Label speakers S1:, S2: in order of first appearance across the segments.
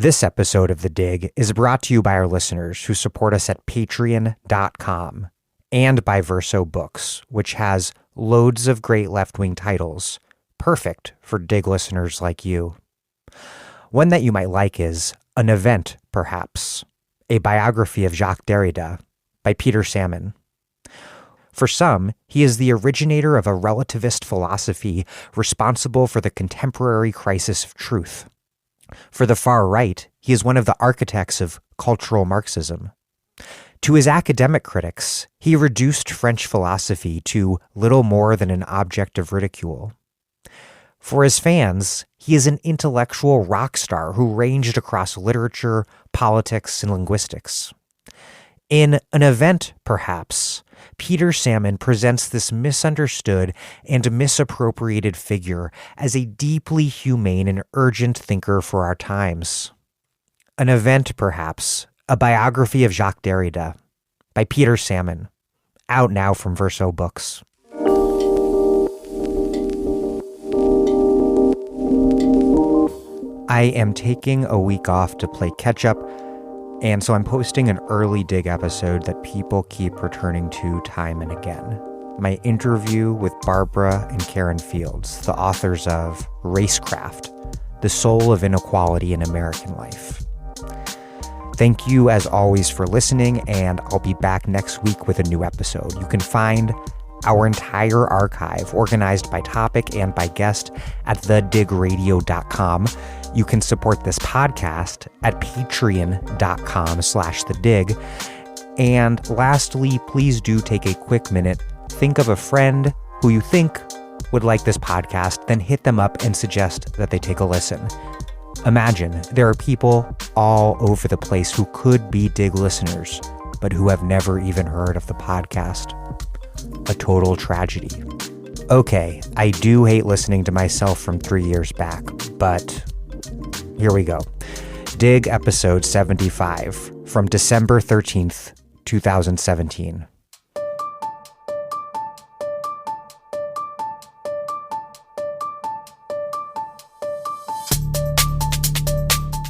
S1: This episode of The Dig is brought to you by our listeners who support us at patreon.com and by Verso Books, which has loads of great left-wing titles, perfect for Dig listeners like you. One that you might like is An Event, Perhaps, a biography of Jacques Derrida by Peter Salmon. For some, he is the originator of a relativist philosophy responsible for the contemporary crisis of truth. For the far right, he is one of the architects of cultural Marxism. To his academic critics, he reduced French philosophy to little more than an object of ridicule. For his fans, he is an intellectual rock star who ranged across literature, politics, and linguistics. In An Event, Perhaps, Peter Salmon presents this misunderstood and misappropriated figure as a deeply humane and urgent thinker for our times. An Event, Perhaps, a biography of Jacques Derrida by Peter Salmon, out now from Verso Books. I am taking a week off to play catch-up, and so I'm posting an early Dig episode that people keep returning to time and again. My interview with Barbara and Karen Fields, the authors of Racecraft, The Soul of Inequality in American Life. Thank you, as always, for listening, and I'll be back next week with a new episode. You can find our entire archive, organized by topic and by guest, at thedigradio.com. You can support this podcast at patreon.com/thedig. And lastly, please do take a quick minute. Think of a friend who you think would like this podcast, then hit them up and suggest that they take a listen. Imagine there are people all over the place who could be Dig listeners, but who have never even heard of the podcast. A total tragedy. Okay, I do hate listening to myself from 3 years back, but here we go. Dig episode 75 from December 13th, 2017.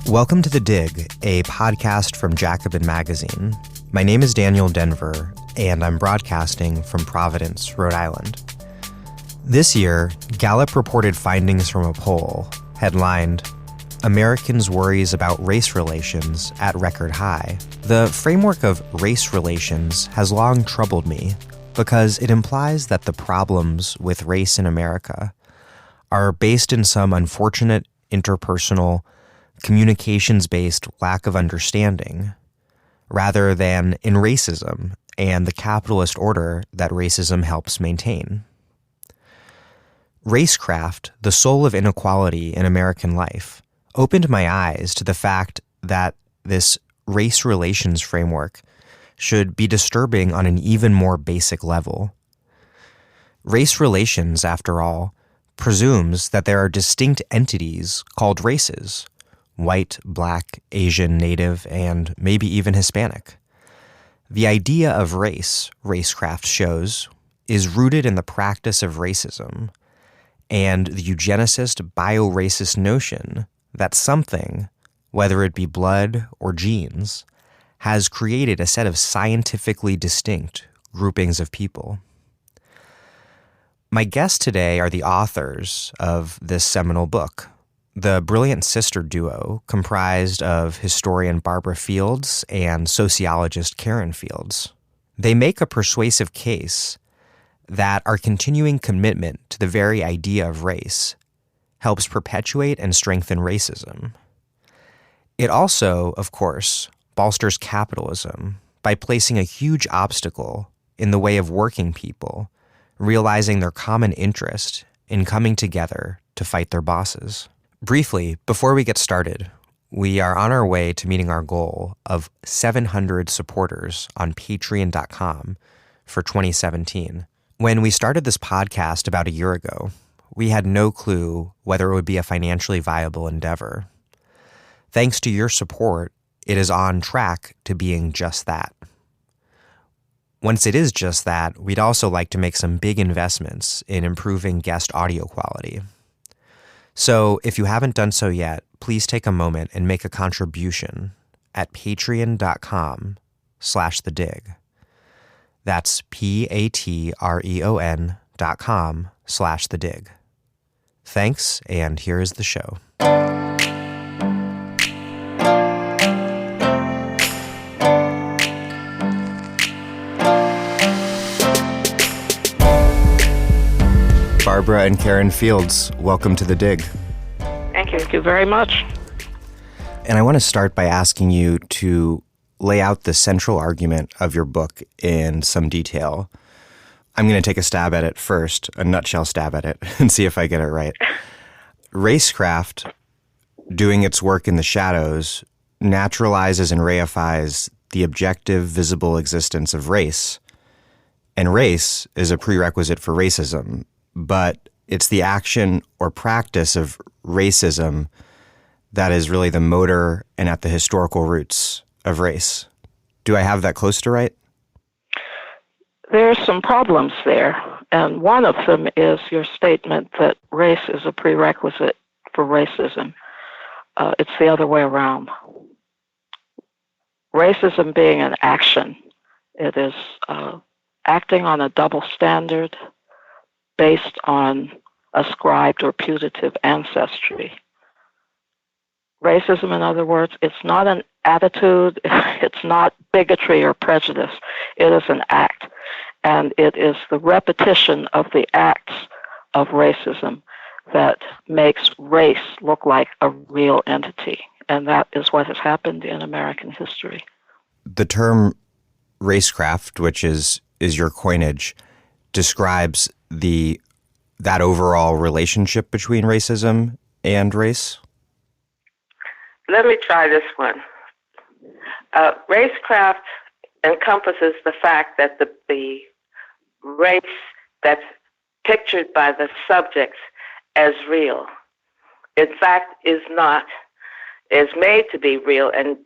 S1: Welcome to The Dig, a podcast from Jacobin Magazine. My name is Daniel Denver, and I'm broadcasting from Providence, Rhode Island. This year, Gallup reported findings from a poll headlined, Americans' Worries About Race Relations at Record High. The framework of race relations has long troubled me because it implies that the problems with race in America are based in some unfortunate interpersonal, communications-based lack of understanding, rather than in racism and the capitalist order that racism helps maintain. Racecraft, The Soul of Inequality in American Life, opened my eyes to the fact that this race relations framework should be disturbing on an even more basic level. Race relations, after all, presumes that there are distinct entities called races: white, black, Asian, Native, and maybe even Hispanic. The idea of race, Racecraft shows, is rooted in the practice of racism and the eugenicist bio-racist notion that something, whether it be blood or genes, has created a set of scientifically distinct groupings of people. My guests today are the authors of this seminal book, the brilliant sister duo comprised of historian Barbara Fields and sociologist Karen Fields. They make a persuasive case that our continuing commitment to the very idea of race helps perpetuate and strengthen racism. It also, of course, bolsters capitalism by placing a huge obstacle in the way of working people realizing their common interest in coming together to fight their bosses. Briefly, before we get started, we are on our way to meeting our goal of 700 supporters on patreon.com for 2017. When we started this podcast about a year ago, we had no clue whether it would be a financially viable endeavor. Thanks to your support, it is on track to being just that. Once it is just that, we'd also like to make some big investments in improving guest audio quality. So if you haven't done so yet, please take a moment and make a contribution at patreon.com/thedig. That's patreon.com/thedig. Thanks, and here is the show. Barbara and Karen Fields, welcome to The Dig.
S2: Thank you very much.
S1: And I want to start by asking you to lay out the central argument of your book in some detail. I'm going to take a stab at it first, a nutshell stab at it, and see if I get it right. Racecraft, doing its work in the shadows, naturalizes and reifies the objective, visible existence of race. And race is a prerequisite for racism, but it's the action or practice of racism that is really the motor and at the historical roots of race. Do I have that close to right?
S2: There's some problems there, and one of them is your statement that race is a prerequisite for racism. It's the other way around. Racism being an action, it is acting on a double standard based on ascribed or putative ancestry. Racism, in other words, it's not an attitude, it's not bigotry or prejudice, it is an act. And it is the repetition of the acts of racism that makes race look like a real entity. And that is what has happened in American history.
S1: The term racecraft, which is your coinage, describes that overall relationship between racism and race?
S3: Let me try this one. Racecraft encompasses the fact that the race that's pictured by the subjects as real, in fact, is made to be real and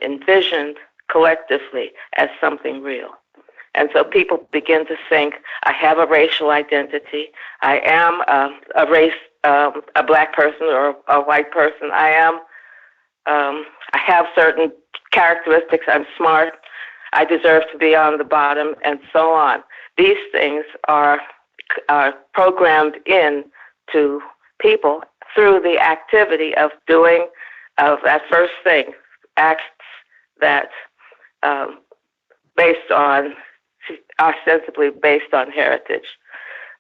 S3: envisioned collectively as something real. And so people begin to think, I have a racial identity, I am a black person or a white person, I have certain characteristics, I'm smart, I deserve to be on the bottom, and so on. These things are programmed in to people through the activity of doing that first thing, acts that ostensibly based on heritage,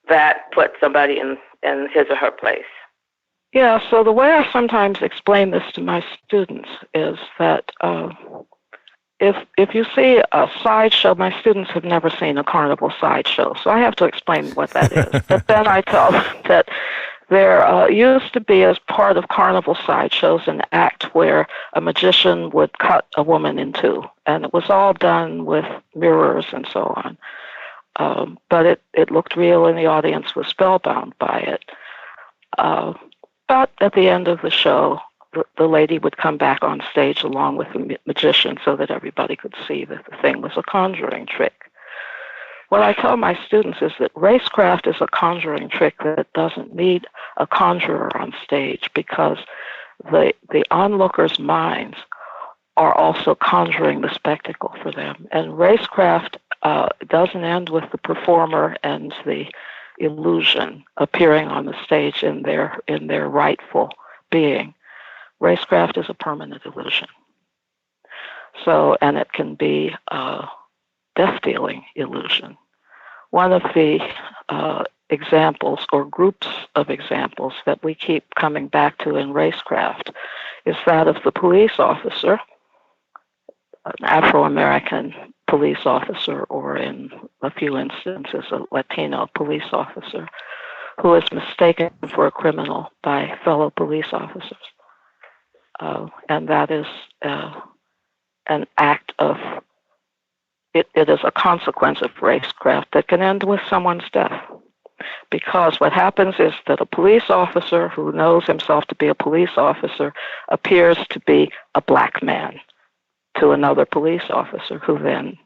S3: that put somebody in his or her place.
S2: Yeah, so the way I sometimes explain this to my students is that if you see a sideshow, my students have never seen a carnival sideshow, so I have to explain what that is. But then I tell them that there used to be, as part of carnival sideshows, an act where a magician would cut a woman in two, and it was all done with mirrors and so on. But it looked real, and the audience was spellbound by it. But at the end of the show, the lady would come back on stage along with the magician so that everybody could see that the thing was a conjuring trick. What I tell my students is that racecraft is a conjuring trick that doesn't need a conjurer on stage, because the onlookers' minds are also conjuring the spectacle for them. And racecraft doesn't end with the performer and the illusion appearing on the stage in their rightful being. Racecraft is a permanent illusion. So, and it can be a death-dealing illusion. One of the examples or groups of examples that we keep coming back to in racecraft is that of the police officer, an Afro-American police officer, or in a few instances, a Latino police officer, who is mistaken for a criminal by fellow police officers. And that is an act of, it is a consequence of racecraft that can end with someone's death. Because what happens is that a police officer who knows himself to be a police officer appears to be a black man to another police officer, who then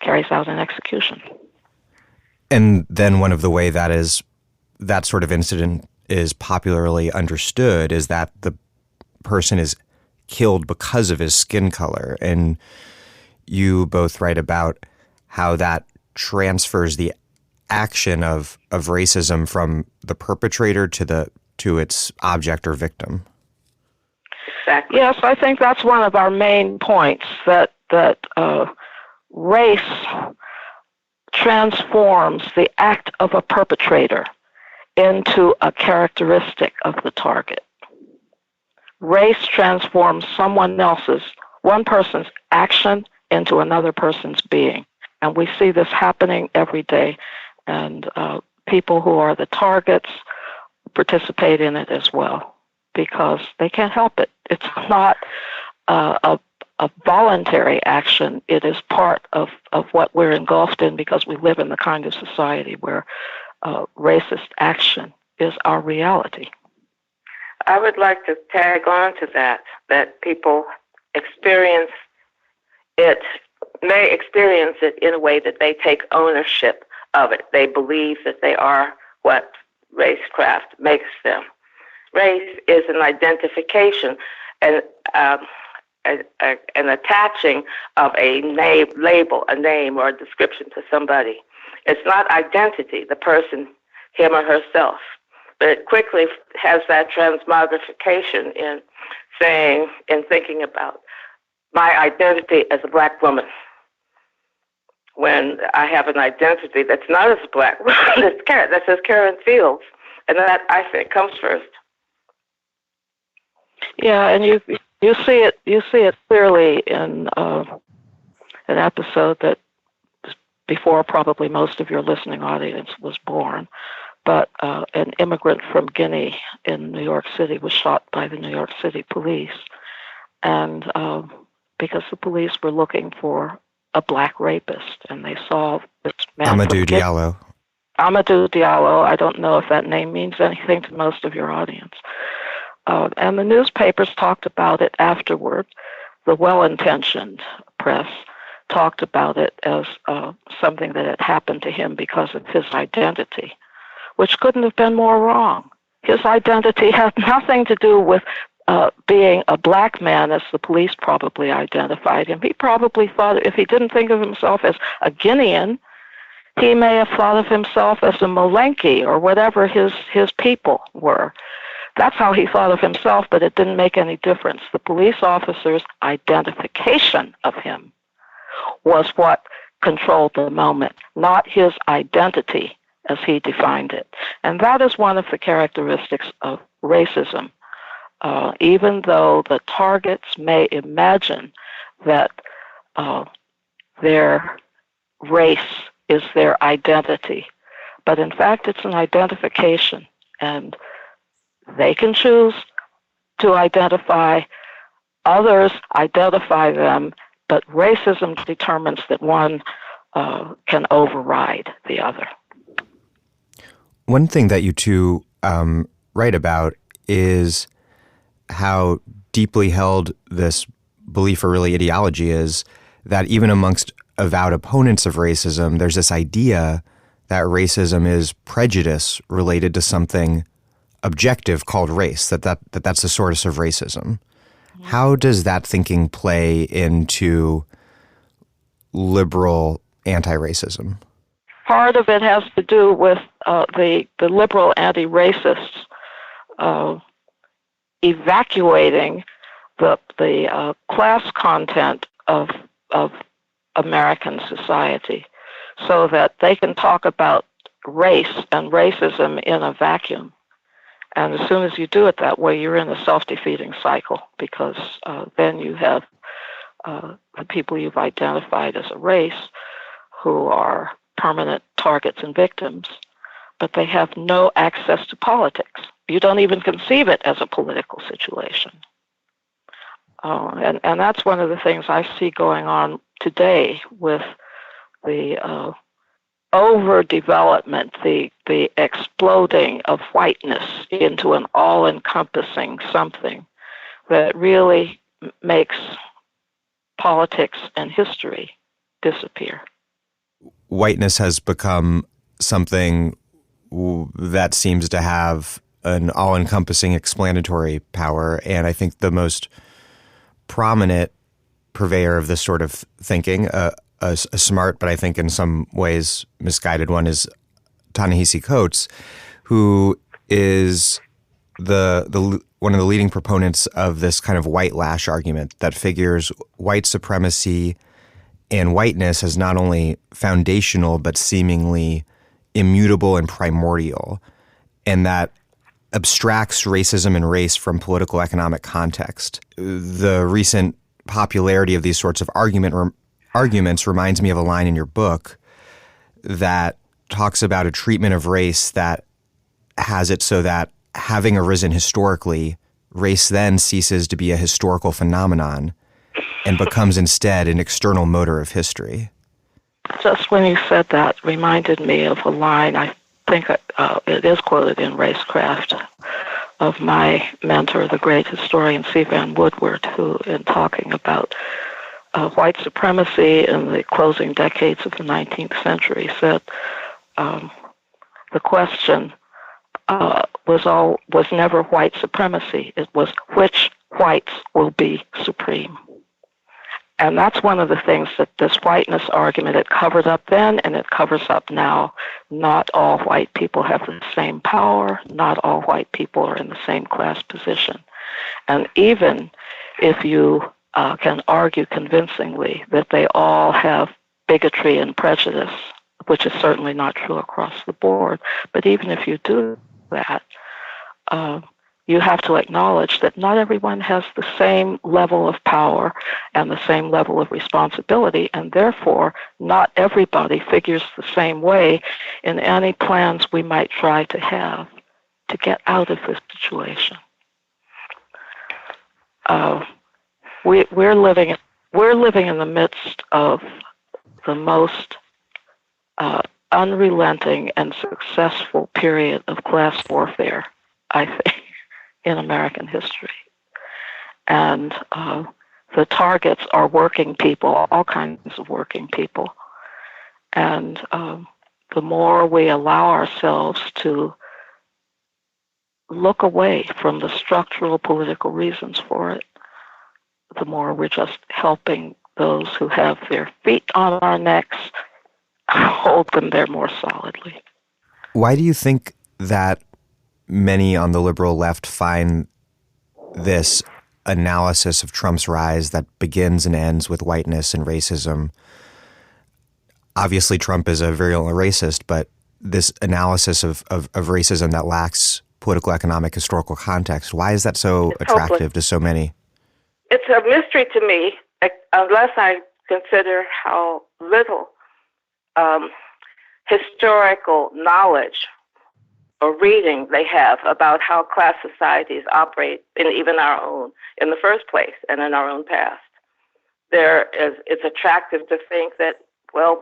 S2: carries out an execution.
S1: And then one of the way that sort of incident is popularly understood is that the person is killed because of his skin color. And you both write about how that transfers the action of racism from the perpetrator to its object or victim.
S3: Exactly.
S2: Yes, I think that's one of our main points, that race transforms the act of a perpetrator into a characteristic of the target. Race transforms one person's action into another person's being. And we see this happening every day. And people who are the targets participate in it as well, because they can't help it. It's not a voluntary action. It is part of what we're engulfed in, because we live in the kind of society where racist action is our reality.
S3: I would like to tag on to that people may experience it in a way that they take ownership of it. They believe that they are what Racecraft makes them. Race is an identification and an attaching of a label, a name, or a description to somebody. It's not identity, the person, him or herself, but it quickly has that transmogrification in thinking about my identity as a black woman, when I have an identity that's not as a black woman, that says Karen Fields, and that, I think, comes first.
S2: Yeah, and you see it clearly in an episode that was before probably most of your listening audience was born. But an immigrant from Guinea in New York City was shot by the New York City police, and because the police were looking for a black rapist, and they saw this man
S1: Amadou Diallo.
S2: Amadou Diallo. I don't know if that name means anything to most of your audience. And the newspapers talked about it afterward. The well-intentioned press talked about it as something that had happened to him because of his identity, which couldn't have been more wrong. His identity had nothing to do with being a black man, as the police probably identified him. He probably thought, if he didn't think of himself as a Guinean, he may have thought of himself as a Molenki or whatever his people were. That's how he thought of himself, but it didn't make any difference. The police officer's identification of him was what controlled the moment, not his identity as he defined it. And that is one of the characteristics of racism. Even though the targets may imagine that their race is their identity, but in fact it's an identification, and they can choose to identify, others identify them, but racism determines that one can override the other.
S1: One thing that you two write about is how deeply held this belief, or really ideology, is that even amongst avowed opponents of racism, there's this idea that racism is prejudice related to something objective called race, that's the source of racism. Mm-hmm. How does that thinking play into liberal anti-racism?
S2: Part of it has to do with the liberal anti-racists evacuating the class content of American society, so that they can talk about race and racism in a vacuum. And as soon as you do it that way, you're in a self-defeating cycle, because then you have the people you've identified as a race who are permanent targets and victims, but they have no access to politics. You don't even conceive it as a political situation. And that's one of the things I see going on today with the overdevelopment, the exploding of whiteness into an all-encompassing something that really makes politics and history disappear.
S1: Whiteness has become something that seems to have an all-encompassing explanatory power, and I think the most prominent purveyor of this sort of thinking, a smart but I think in some ways misguided one, is Ta-Nehisi Coates, who is the one of the leading proponents of this kind of white lash argument that figures white supremacy and whiteness as not only foundational but seemingly immutable and primordial, and that abstracts racism and race from political economic context. The recent popularity of these sorts of arguments reminds me of a line in your book that talks about a treatment of race that has it so that, having arisen historically, race then ceases to be a historical phenomenon and becomes instead an external motor of history.
S2: Just when you said that, reminded me of a line, I think it is quoted in Racecraft, of my mentor, the great historian C. Van Woodward, who, in talking about white supremacy in the closing decades of the 19th century, said the question was never white supremacy. It was which whites will be supreme. And that's one of the things that this whiteness argument, it covered up then and it covers up now. Not all white people have the same power. Not all white people are in the same class position. And even if you can argue convincingly that they all have bigotry and prejudice, which is certainly not true across the board, but even if you do that, you have to acknowledge that not everyone has the same level of power and the same level of responsibility, and therefore not everybody figures the same way in any plans we might try to have to get out of this situation. We're living in the midst of the most unrelenting and successful period of class warfare, I think, in American history. And the targets are working people, all kinds of working people. And the more we allow ourselves to look away from the structural political reasons for it, the more we're just helping those who have their feet on our necks hold them there more solidly.
S1: Why do you think that many on the liberal left find this analysis of Trump's rise that begins and ends with whiteness and racism? Obviously, Trump is a virulent racist, but this analysis of racism that lacks political, economic, historical context, why is that so attractive to so many?
S3: It's a mystery to me, unless I consider how little historical knowledge or reading they have about how class societies operate in even our own, in the first place, and in our own past. It's attractive to think that, well,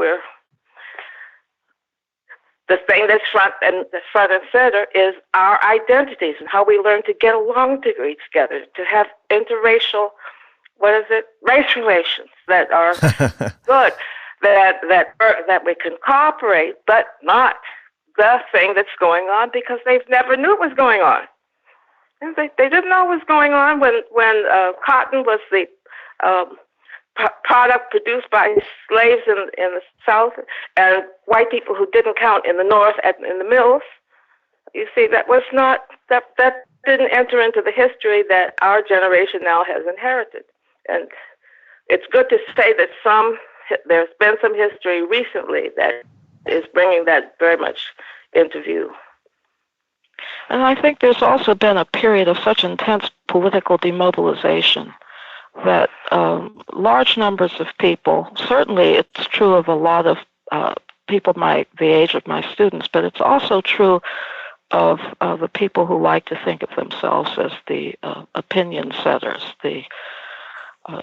S3: the thing that's front and center is our identities and how we learn to get along together, to have interracial, race relations that are good, that we can cooperate, but not the thing that's going on because they've never knew it was going on. And they didn't know what was going on when cotton was the product produced by slaves in the South and white people who didn't count in the North in the mills. You see, that didn't enter into the history that our generation now has inherited. And it's good to say that there's been some history recently that is bringing that very much into view.
S2: And I think there's also been a period of such intense political demobilization that large numbers of people, certainly it's true of a lot of people the age of my students, but it's also true of the people who like to think of themselves as the opinion setters, the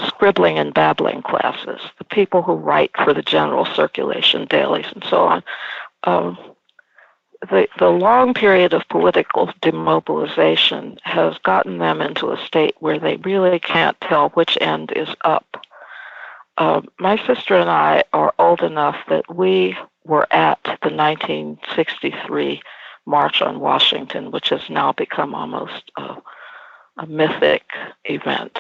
S2: scribbling and babbling classes, the people who write for the general circulation dailies and so on. The long period of political demobilization has gotten them into a state where they really can't tell which end is up. My sister and I are old enough that we were at the 1963 March on Washington, which has now become almost a mythic event.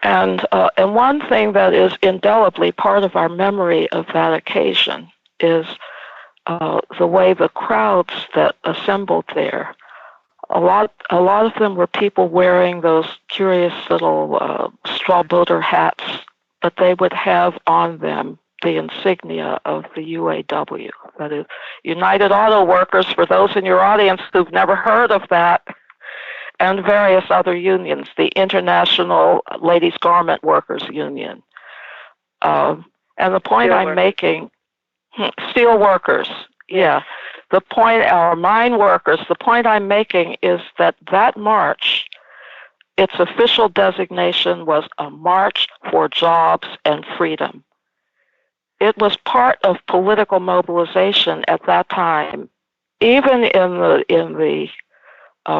S2: And one thing that is indelibly part of our memory of that occasion is the way the crowds that assembled there. A lot of them were people wearing those curious little straw builder hats, but they would have on them the insignia of the UAW, that is United Auto Workers, for those in your audience who've never heard of that, and various other unions, the International Ladies Garment Workers Union. And the point I'm making, steel workers, yeah. The point, our mine workers, the point I'm making is that that march, its official designation was a march for jobs and freedom. It was part of political mobilization at that time, even in the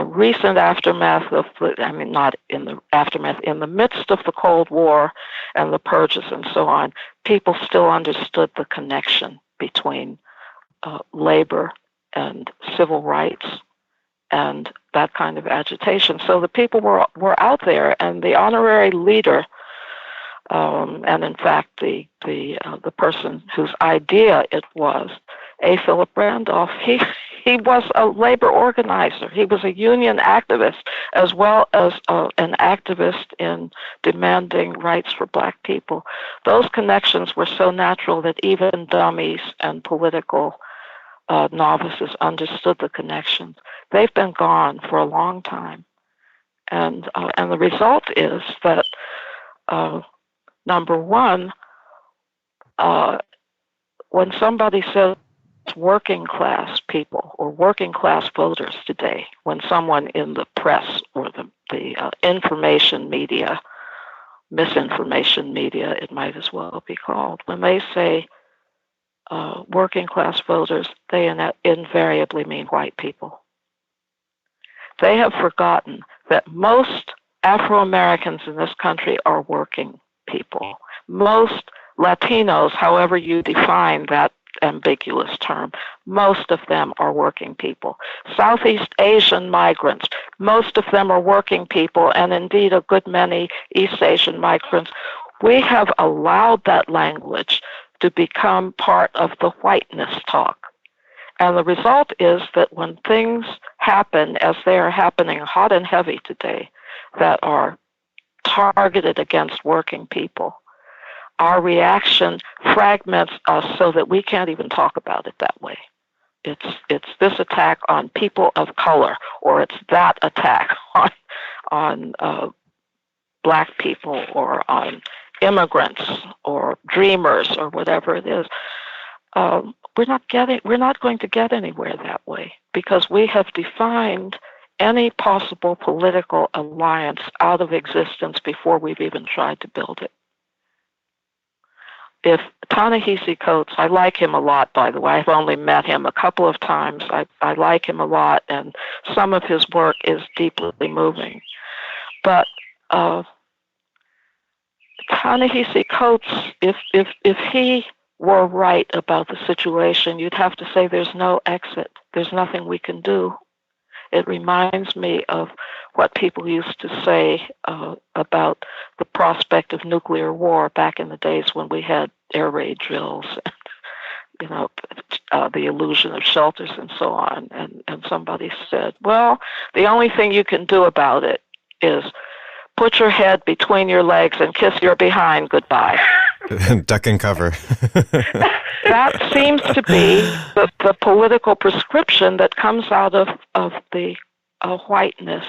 S2: recent aftermath of, not in the aftermath, in the midst of the Cold War and the purges and so on, people still understood the connection between labor and civil rights and that kind of agitation. So the people were out there, and the honorary leader, and in fact the person whose idea it was, A. Philip Randolph, he was a labor organizer. He was a union activist as well as an activist in demanding rights for black people. Those connections were so natural that even dummies and political novices understood the connections. They've been gone for a long time. And the result is that, number one, when somebody says working class people or working class voters today, when someone in the press or the information media, misinformation media, it might as well be called, when they say working class voters, they invariably mean white people. They have forgotten that most Afro-Americans in this country are working people. Most Latinos, however you define that ambiguous term, most of them are working people. Southeast Asian migrants, most of them are working people, and indeed a good many East Asian migrants. We have allowed that language to become part of the whiteness talk. And the result is that when things happen, as they are happening hot and heavy today, that are targeted against working people, our reaction fragments us so that we can't even talk about it that way. It's this attack on people of color, or it's that attack on black people, or on immigrants, or dreamers, or whatever it is. We're not going to get anywhere that way, because we have defined any possible political alliance out of existence before we've even tried to build it. If Ta-Nehisi Coates, I like him a lot, by the way. I've only met him a couple of times. I like him a lot, and some of his work is deeply moving. But Ta-Nehisi Coates, if he were right about the situation, you'd have to say there's no exit. There's nothing we can do. It reminds me of what people used to say about the prospect of nuclear war back in the days when we had air raid drills, the illusion of shelters and so on. And somebody said, well, the only thing you can do about it is put your head between your legs and kiss your behind goodbye.
S1: Duck and cover.
S2: That seems to be the political prescription that comes out of the whiteness.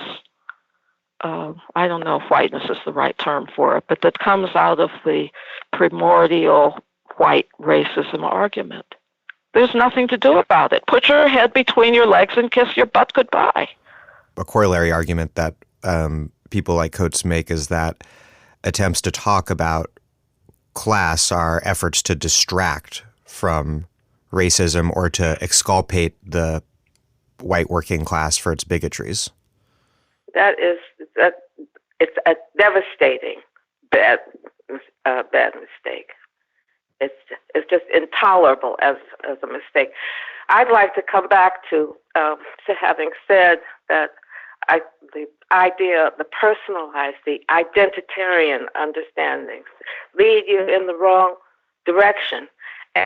S2: I don't know if whiteness is the right term for it, but that comes out of the primordial white racism argument. There's nothing to do about it. Put your head between your legs and kiss your butt goodbye.
S1: A corollary argument that people like Coates make is that attempts to talk about class are efforts to distract from racism or to exculpate the white working class for its bigotries.
S3: It's a devastating bad mistake. It's just intolerable as a mistake. I'd like to come back to having said that the idea, the personalized, the identitarian understandings lead you in the wrong direction.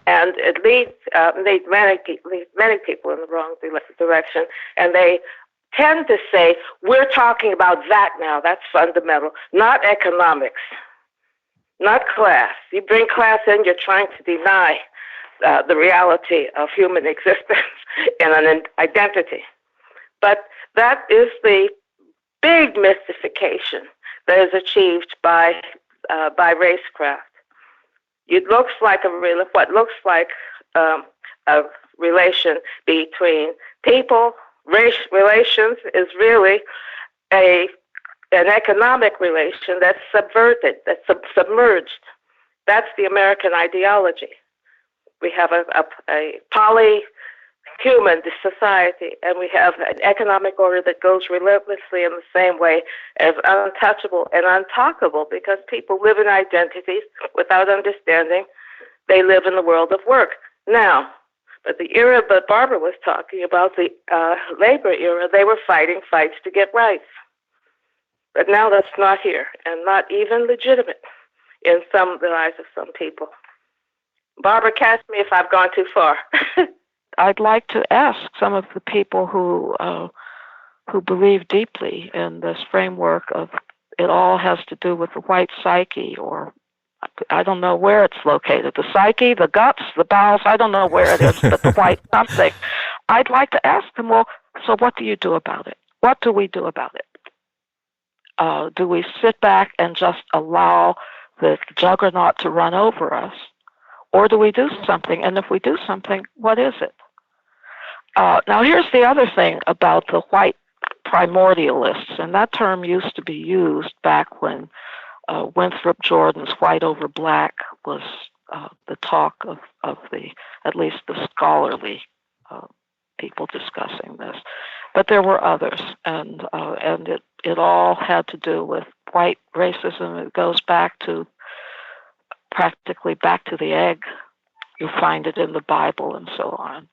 S3: And it leads many people in the wrong direction. And they tend to say, we're talking about that now. That's fundamental, not economics, not class. You bring class in, you're trying to deny the reality of human existence in an identity. But that is the big mystification that is achieved by Racecraft. It looks like what looks like a relation between people. Race relations is really an economic relation that's subverted, that's submerged. That's the American ideology. We have a poly-human society, and we have an economic order that goes relentlessly in the same way as untouchable and untalkable, because people live in identities without understanding. They live in the world of work. Now, but the era that Barbara was talking about, the labor era, they were fighting fights to get rights. But now that's not here, and not even legitimate in the eyes of some people. Barbara, catch me if I've gone too far.
S2: I'd like to ask some of the people who believe deeply in this framework of it all has to do with the white psyche, or I don't know where it's located. The psyche, the guts, the bowels, I don't know where it is, but the white something. I'd like to ask them, well, so what do you do about it? What do we do about it? Do we sit back and just allow the juggernaut to run over us? Or do we do something? And if we do something, what is it? Now, here's the other thing about the white primordialists, and that term used to be used back when Winthrop Jordan's White Over Black was the talk of at least the scholarly people discussing this. But there were others, and it all had to do with white racism. It goes practically back to the egg. You find it in the Bible and so on.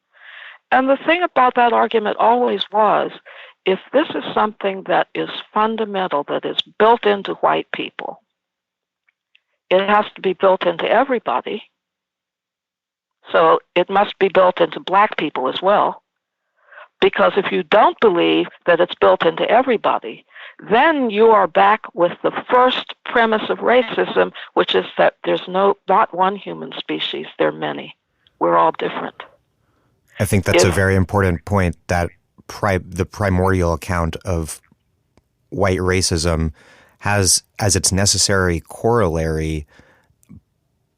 S2: And the thing about that argument always was, if this is something that is fundamental, that is built into white people, it has to be built into everybody. So it must be built into black people as well. Because if you don't believe that it's built into everybody, then you are back with the first premise of racism, which is that there's not one human species, there are many. We're all different.
S1: I think that's a very important point, that the primordial account of white racism has as its necessary corollary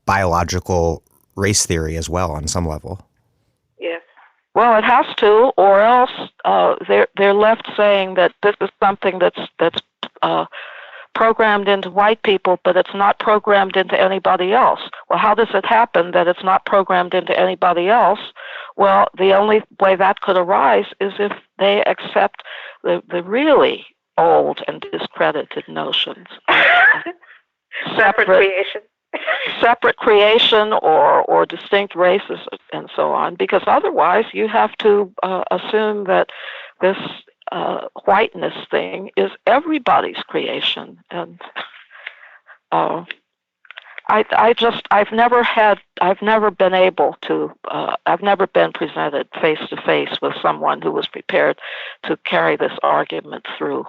S1: biological race theory as well on some level.
S3: Yes.
S2: Well, it has to, or else they're left saying that this is something that's programmed into white people, but it's not programmed into anybody else. Well, how does it happen that it's not programmed into anybody else? Well, the only way that could arise is if they accept the really old and discredited notions of separate creation or distinct races and so on, because otherwise you have to assume that this whiteness thing is everybody's creation. And I've never been presented face to face with someone who was prepared to carry this argument through.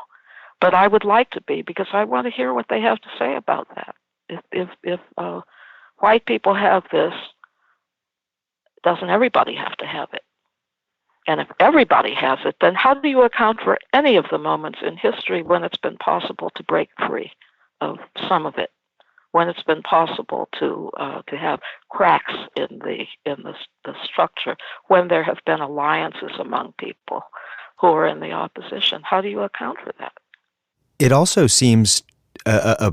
S2: But I would like to be, because I want to hear what they have to say about that. If white people have this, doesn't everybody have to have it? And if everybody has it, then how do you account for any of the moments in history when it's been possible to break free of some of it, when it's been possible to have cracks in the structure, when there have been alliances among people who are in the opposition? How do you account for that?
S1: It also seems a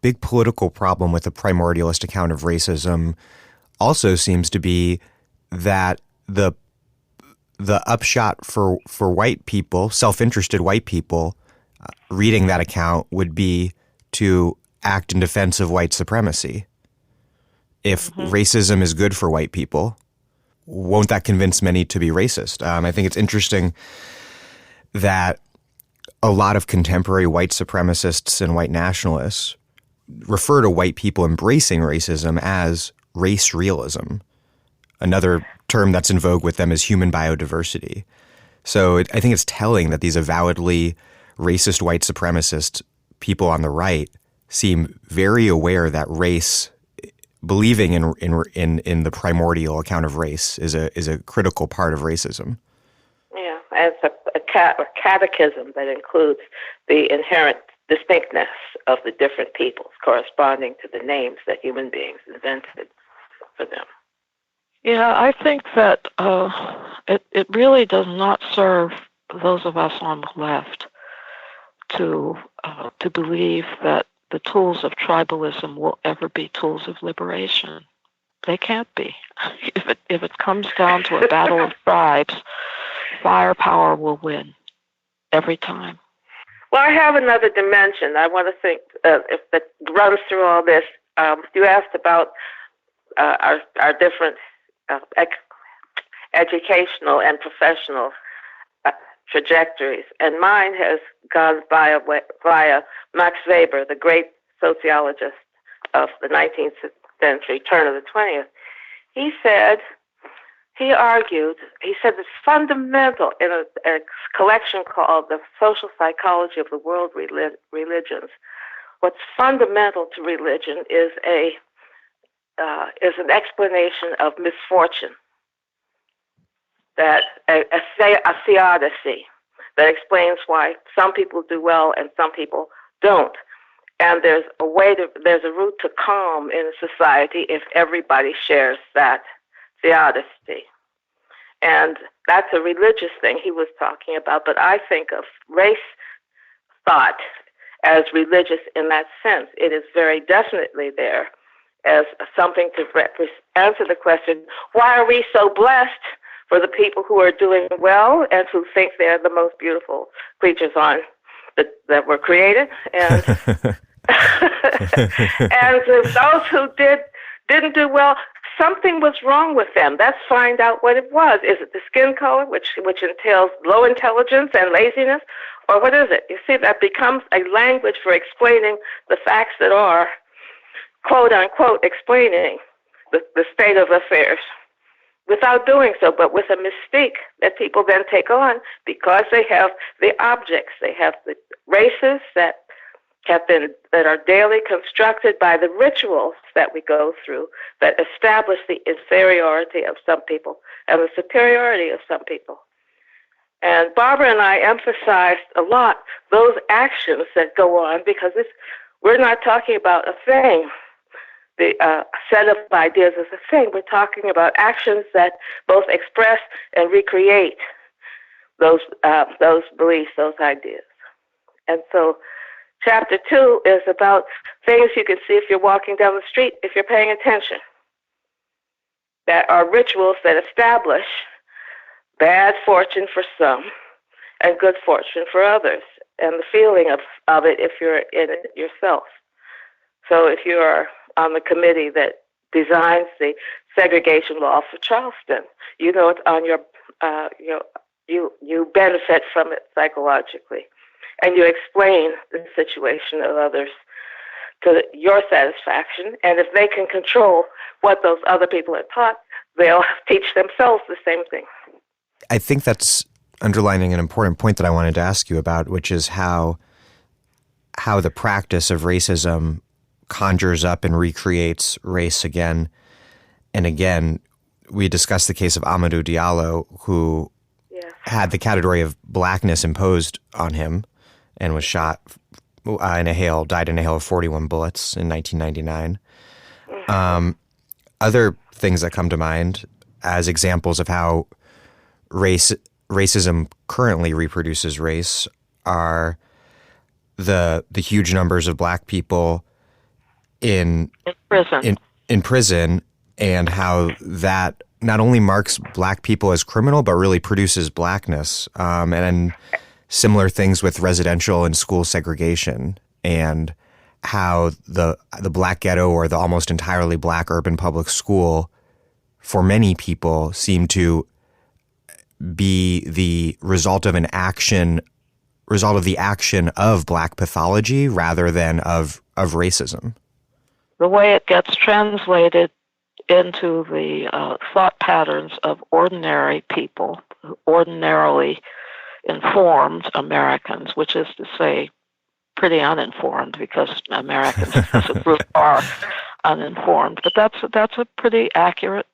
S1: big political problem with the primordialist account of racism also seems to be that the upshot for white people, self-interested white people, reading that account would be to act in defense of white supremacy. If racism is good for white people, won't that convince many to be racist? I think it's interesting that a lot of contemporary white supremacists and white nationalists refer to white people embracing racism as race realism. Another term that's in vogue with them is human biodiversity. So I think it's telling that these avowedly racist white supremacist people on the right seem very aware that race, believing in the primordial account of race, is a critical part of racism.
S3: Yeah, and it's a catechism that includes the inherent distinctness of the different peoples corresponding to the names that human beings invented for them.
S2: Yeah, I think that it really does not serve those of us on the left to believe that the tools of tribalism will ever be tools of liberation. They can't be. If it comes down to a battle of tribes, firepower will win every time.
S3: Well, I have another dimension. I want to think if that runs through all this. You asked about our different educational and professional trajectories, and mine has gone via Max Weber, the great sociologist of the 19th century, turn of the 20th. He said it's fundamental in a collection called The Social Psychology of the World Religions. What's fundamental to religion is an explanation of misfortune, that a theodicy that explains why some people do well and some people don't. And there's a route to calm in a society if everybody shares that theodicy. And that's a religious thing he was talking about, but I think of race thought as religious in that sense. It is very definitely there as something to answer the question, why are we so blessed for the people who are doing well and who think they're the most beautiful creatures that were created, and and those who didn't do well, something was wrong with them. Let's find out what it was. Is it the skin color, which entails low intelligence and laziness, or what is it? You see, that becomes a language for explaining the facts that are, quote unquote, explaining the state of affairs, without doing so, but with a mystique that people then take on because they have the objects, they have the races that are daily constructed by the rituals that we go through that establish the inferiority of some people and the superiority of some people. And Barbara and I emphasized a lot those actions that go on because we're not talking about a thing. The set of ideas is a thing. We're talking about actions that both express and recreate those beliefs, those ideas. And so Chapter 2 is about things you can see if you're walking down the street, if you're paying attention, that are rituals that establish bad fortune for some and good fortune for others, and the feeling of it if you're in it yourself. So if you are on the committee that designs the segregation law for Charleston, you know it's on your, you benefit from it psychologically. And you explain the situation of others to your satisfaction. And if they can control what those other people are taught, they'll teach themselves the same thing.
S1: I think that's underlining an important point that I wanted to ask you about, which is how the practice of racism conjures up and recreates race again and again. We discussed the case of Amadou Diallo, who had the category of blackness imposed on him and was shot died in a hail of 41 bullets in 1999. Other things that come to mind as examples of how racism currently reproduces race are the huge numbers of black people in prison, and how that not only marks black people as criminal, but really produces blackness. And similar things with residential and school segregation, and how the black ghetto or the almost entirely black urban public school for many people, seem to be the result of the action of Black pathology rather than of racism.
S2: The way it gets translated into the thought patterns of ordinary people, ordinarily informed Americans, which is to say pretty uninformed, because Americans as a group are uninformed. But that's a pretty accurate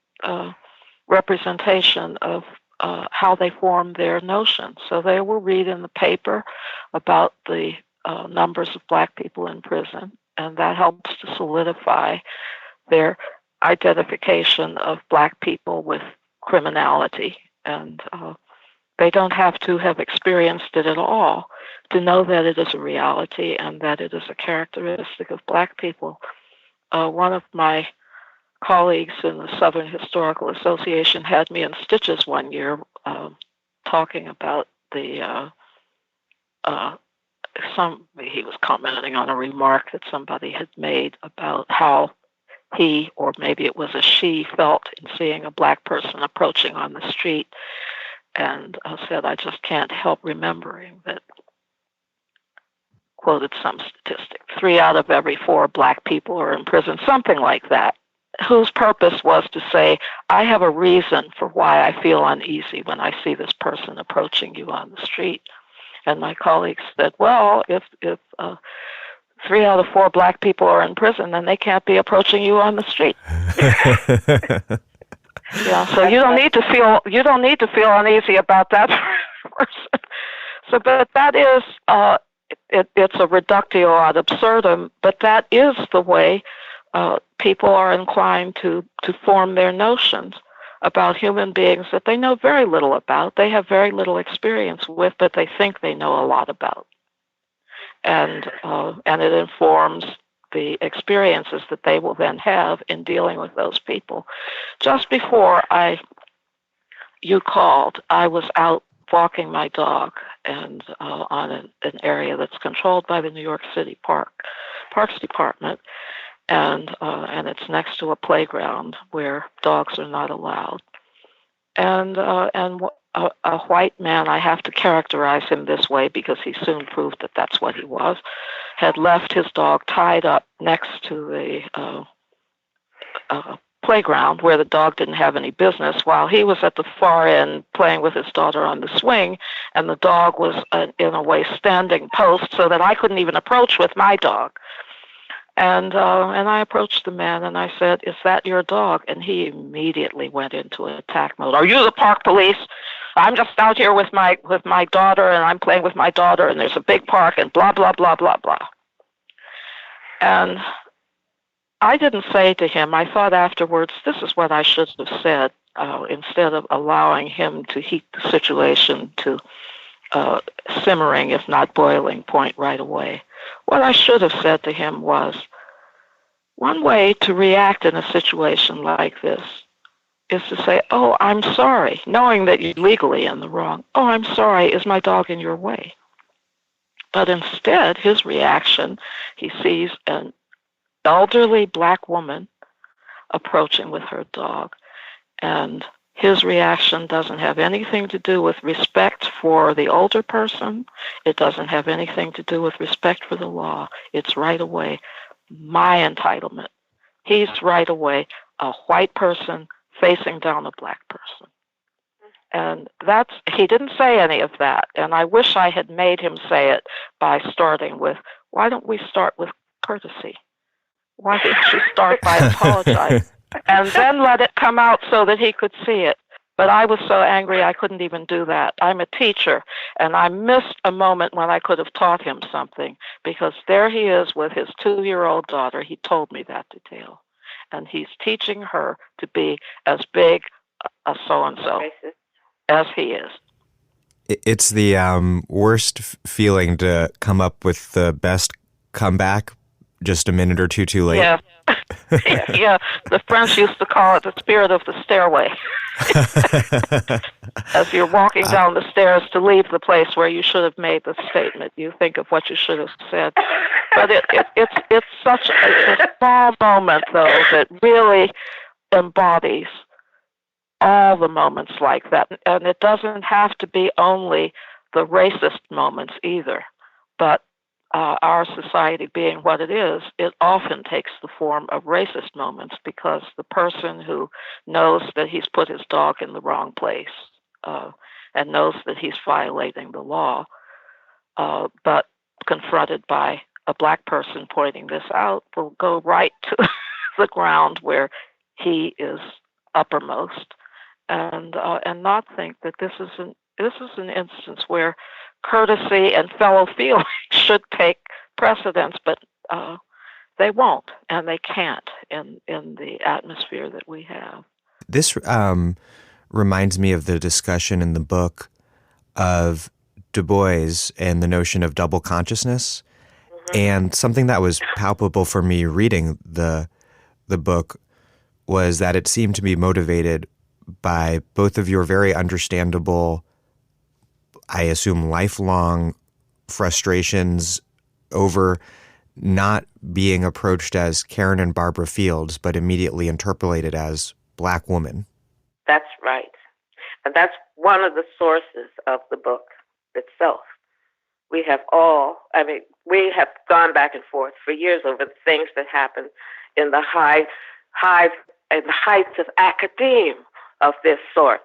S2: representation of how they form their notions. So they will read in the paper about the numbers of Black people in prison, and that helps to solidify their identification of Black people with criminality. And they don't have to have experienced it at all to know that it is a reality and that it is a characteristic of Black people. One of my colleagues in the Southern Historical Association had me in stitches one year talking about he was commenting on a remark that somebody had made about how he, or maybe it was a she, felt in seeing a Black person approaching on the street, and said, I just can't help remembering that, quoted some statistic, 3 out of every 4 Black people are in prison, something like that, whose purpose was to say, I have a reason for why I feel uneasy when I see this person approaching you on the street. And my colleagues said, well, if 3 out of 4 Black people are in prison, then they can't be approaching you on the street. Yeah, so you don't need to feel uneasy about that person. So, but that is it's a reductio ad absurdum. But that is the way people are inclined to form their notions about human beings that they know very little about, they have very little experience with, but they think they know a lot about. And it informs the experiences that they will then have in dealing with those people. Just before you called, I was out walking my dog and on an area that's controlled by the New York City Parks Department, and it's next to a playground where dogs are not allowed. And a white man, I have to characterize him this way because he soon proved that that's what he was, had left his dog tied up next to the playground where the dog didn't have any business, while he was at the far end playing with his daughter on the swing, and the dog was in a way standing post so that I couldn't even approach with my dog. And I approached the man and I said, "Is that your dog?" And he immediately went into an attack mode. "Are you the park police? I'm just out here with my daughter, and I'm playing with my daughter, and there's a big park, and blah blah blah blah blah." And I didn't say to him, I thought afterwards, this is what I should have said, instead of allowing him to heat the situation to simmering, if not boiling point right away. What I should have said to him was, one way to react in a situation like this is to say, "Oh, I'm sorry," knowing that you're legally in the wrong. "Oh, I'm sorry, is my dog in your way?" But instead, his reaction, he sees an elderly Black woman approaching with her dog, and his reaction doesn't have anything to do with respect for the older person. It doesn't have anything to do with respect for the law. It's right away my entitlement. He's right away a white person facing down a Black person. And he didn't say any of that. And I wish I had made him say it by starting with, "Why don't we start with courtesy? Why didn't you start by apologizing?" And then let it come out so that he could see it. But I was so angry I couldn't even do that. I'm a teacher, and I missed a moment when I could have taught him something, because there he is with his 2-year-old daughter. He told me that detail. And he's teaching her to be as big a so-and-so as he is.
S1: It's the worst feeling to come up with the best comeback just a minute or two too late.
S2: Yeah. Yeah, the French used to call it the spirit of the stairway. As you're walking down the stairs to leave the place where you should have made the statement, you think of what you should have said. But it's such a small moment, though, that really embodies all the moments like that. And it doesn't have to be only the racist moments either, but our society being what it is, it often takes the form of racist moments because the person who knows that he's put his dog in the wrong place and knows that he's violating the law, but confronted by a black person pointing this out, will go right to the ground where he is uppermost, and not think that this is an instance where courtesy and fellow feeling should take precedence, but they won't and they can't in the atmosphere that we have.
S1: This reminds me of the discussion in the book of Du Bois and the notion of double consciousness, and something that was palpable for me reading the book was that it seemed to be motivated by both of your very understandable, I assume, lifelong frustrations over not being approached as Karen and Barbara Fields, but immediately interpolated as Black woman.
S3: That's right. And that's one of the sources of the book itself. We have gone back and forth for years over the things that happen in the heights of academe of this sort.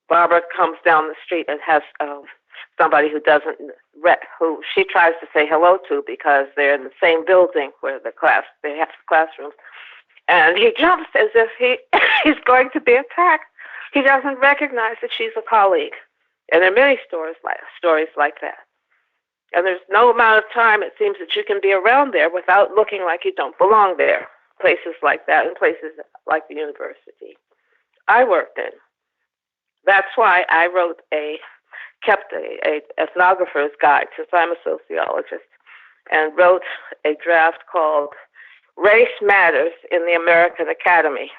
S3: Barbara comes down the street and has somebody who who she tries to say hello to because they're in the same building where they have classrooms, and he jumps as if he's going to be attacked. He doesn't recognize that she's a colleague, and there are many stories like that. And there's no amount of time it seems that you can be around there without looking like you don't belong there. Places like that, and places like the university I worked in. That's why I kept a ethnographer's guide, since I'm a sociologist, and wrote a draft called Race Matters in the American Academy,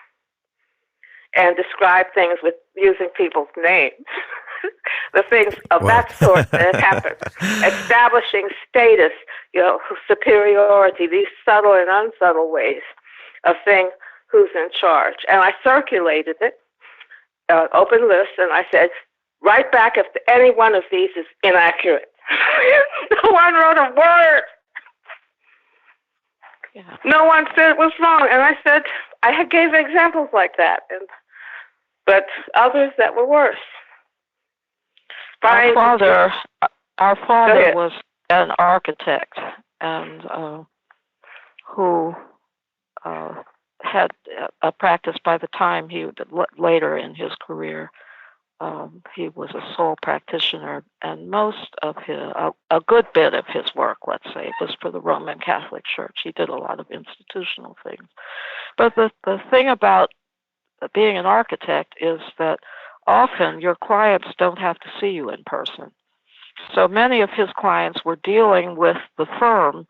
S3: and described things with using people's names, the things of that sort that happened, establishing status, superiority, these subtle and unsubtle ways of saying who's in charge. And I circulated it, open list, and I said, write back if any one of these is inaccurate. No one wrote a word. Yeah. No one said it was wrong. And I said, I gave examples like that, but others that were worse.
S2: Our father was an architect, and who had a practice by the time later in his career. He was a sole practitioner, and most of a good bit of his work, let's say, was for the Roman Catholic Church. He did a lot of institutional things. But the thing about being an architect is that often your clients don't have to see you in person. So many of his clients were dealing with the firm,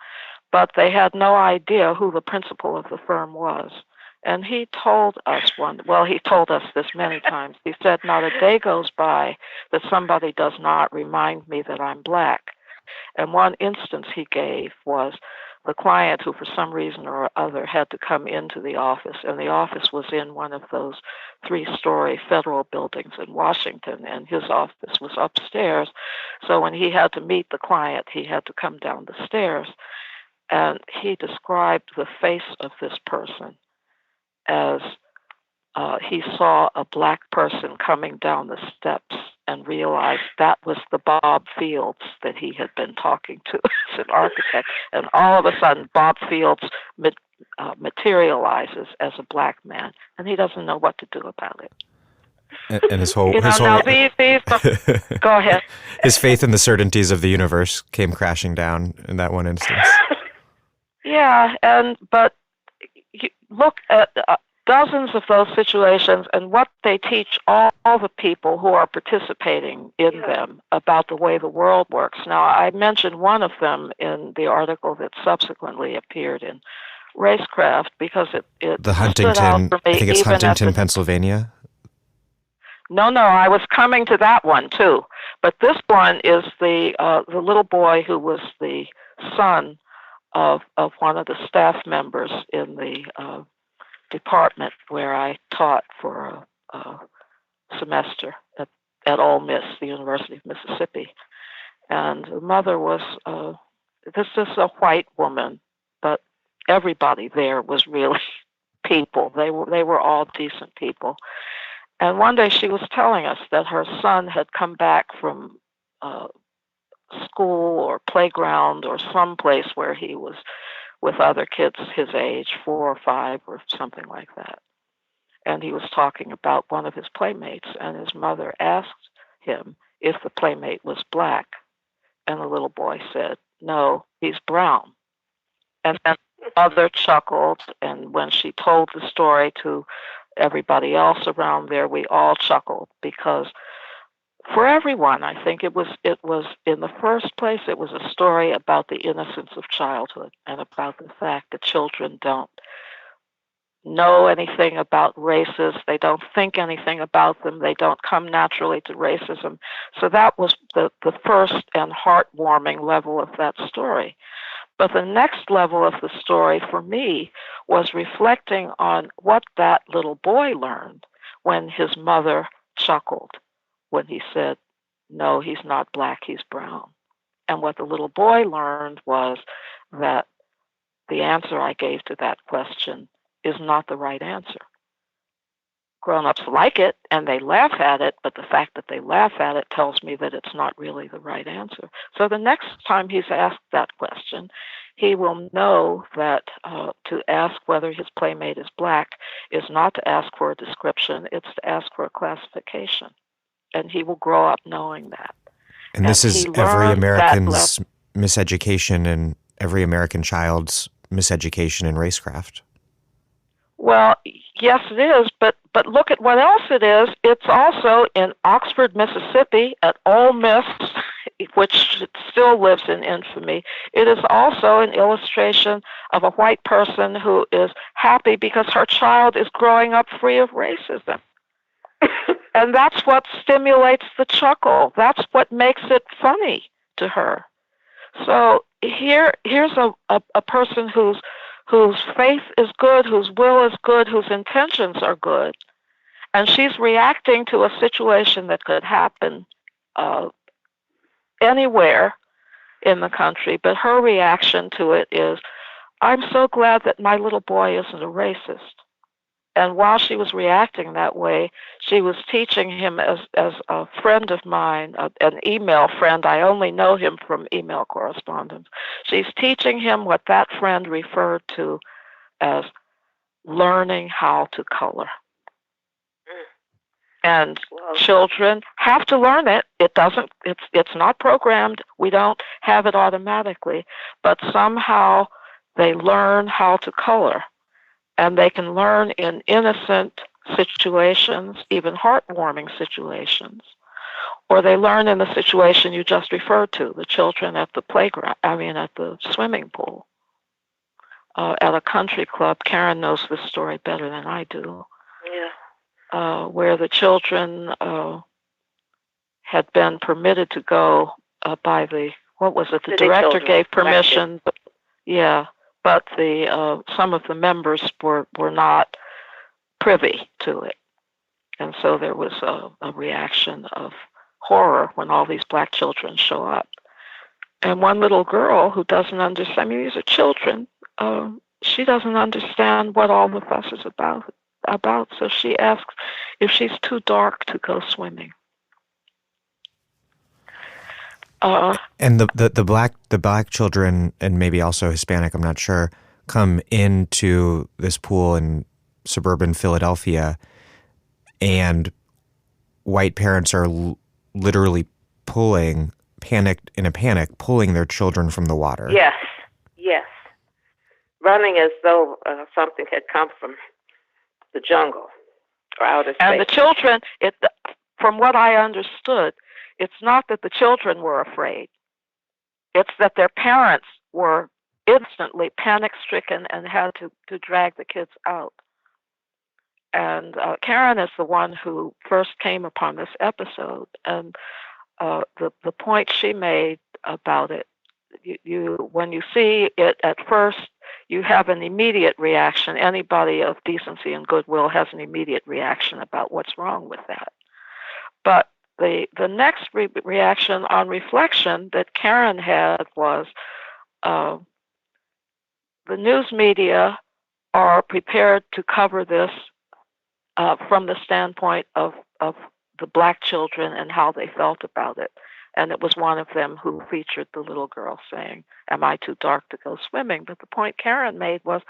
S2: but they had no idea who the principal of the firm was. And he told us he told us this many times. He said, not a day goes by that somebody does not remind me that I'm Black. And one instance he gave was the client who, for some reason or other, had to come into the office, and the office was in one of those 3-story federal buildings in Washington, and his office was upstairs. So when he had to meet the client, he had to come down the stairs. And he described the face of this person as he saw a Black person coming down the steps and realized that was the Bob Fields that he had been talking to as an architect. And all of a sudden, Bob Fields materializes as a Black man, and he doesn't know what to do about it.
S1: And his whole go
S2: ahead.
S1: His faith in the certainties of the universe came crashing down in that one instance.
S2: Yeah, but you look at dozens of those situations and what they teach all the people who are participating in them about the way the world works. Now, I mentioned one of them in the article that subsequently appeared in Racecraft because it
S1: the Huntington, I think it's Huntington, Pennsylvania.
S2: No, I was coming to that one too. But this one is the little boy who was the son of one of the staff members in the department where I taught for semester at Ole Miss, the University of Mississippi. And the mother was, this is a white woman, but everybody there was really people. They were all decent people. And one day she was telling us that her son had come back from school or playground or someplace where he was with other kids his age, 4 or 5 or something like that. And he was talking about one of his playmates, and his mother asked him if the playmate was black. And the little boy said, "No, he's brown." And then the mother chuckled, and when she told the story to everybody else around there, we all chuckled, because for everyone, I think it was in the first place, it was a story about the innocence of childhood and about the fact that children don't know anything about races. They don't think anything about them. They don't come naturally to racism. So that was the first and heartwarming level of that story. But the next level of the story for me was reflecting on what that little boy learned when his mother chuckled when he said, "No, he's not black, he's brown." And what the little boy learned was that the answer I gave to that question is not the right answer. Grown-ups like it and they laugh at it, but the fact that they laugh at it tells me that it's not really the right answer. So the next time he's asked that question, he will know that to ask whether his playmate is black is not to ask for a description, it's to ask for a classification. And he will grow up knowing that.
S1: And this is every American's miseducation and every American child's miseducation in racecraft.
S2: Well, yes, it is, but look at what else it is. It's also in Oxford, Mississippi, at Ole Miss, which still lives in infamy. It is also an illustration of a white person who is happy because her child is growing up free of racism. And that's what stimulates the chuckle. That's what makes it funny to her. So here's a person whose faith is good, whose will is good, whose intentions are good. And she's reacting to a situation that could happen anywhere in the country, but her reaction to it is, "I'm so glad that my little boy isn't a racist." And while she was reacting that way, she was teaching him as a friend of mine, an email friend. I only know him from email correspondence. She's teaching him what that friend referred to as learning how to color. And children have to learn it. It's not programmed. We don't have it automatically, but somehow they learn how to color. And they can learn in innocent situations, even heartwarming situations, or they learn in the situation you just referred to, the children at the playground, at the swimming pool, at a country club. Karen knows this story better than I do. Yeah. Where the children had been permitted to go by the director gave permission. Yeah. But some of the members were not privy to it. And so there was a reaction of horror when all these black children show up. And one little girl who doesn't understand, these are children, she doesn't understand what all the fuss is about. So she asks if she's too dark to go swimming.
S1: And the black children, and maybe also Hispanic, I'm not sure, come into this pool in suburban Philadelphia, and white parents are literally pulling their children from the water.
S3: Yes, running as though something had come from the jungle or outer space.
S2: And the children, from what I understood, it's not that the children were afraid. It's that their parents were instantly panic-stricken and had to drag the kids out. And Karen is the one who first came upon this episode. And the point she made about it, when you see it at first, you have an immediate reaction. Anybody of decency and goodwill has an immediate reaction about what's wrong with that. But the next reaction on reflection that Karen had was the news media are prepared to cover this from the standpoint of the black children and how they felt about it. And it was one of them who featured the little girl saying, "Am I too dark to go swimming?" But the point Karen made was,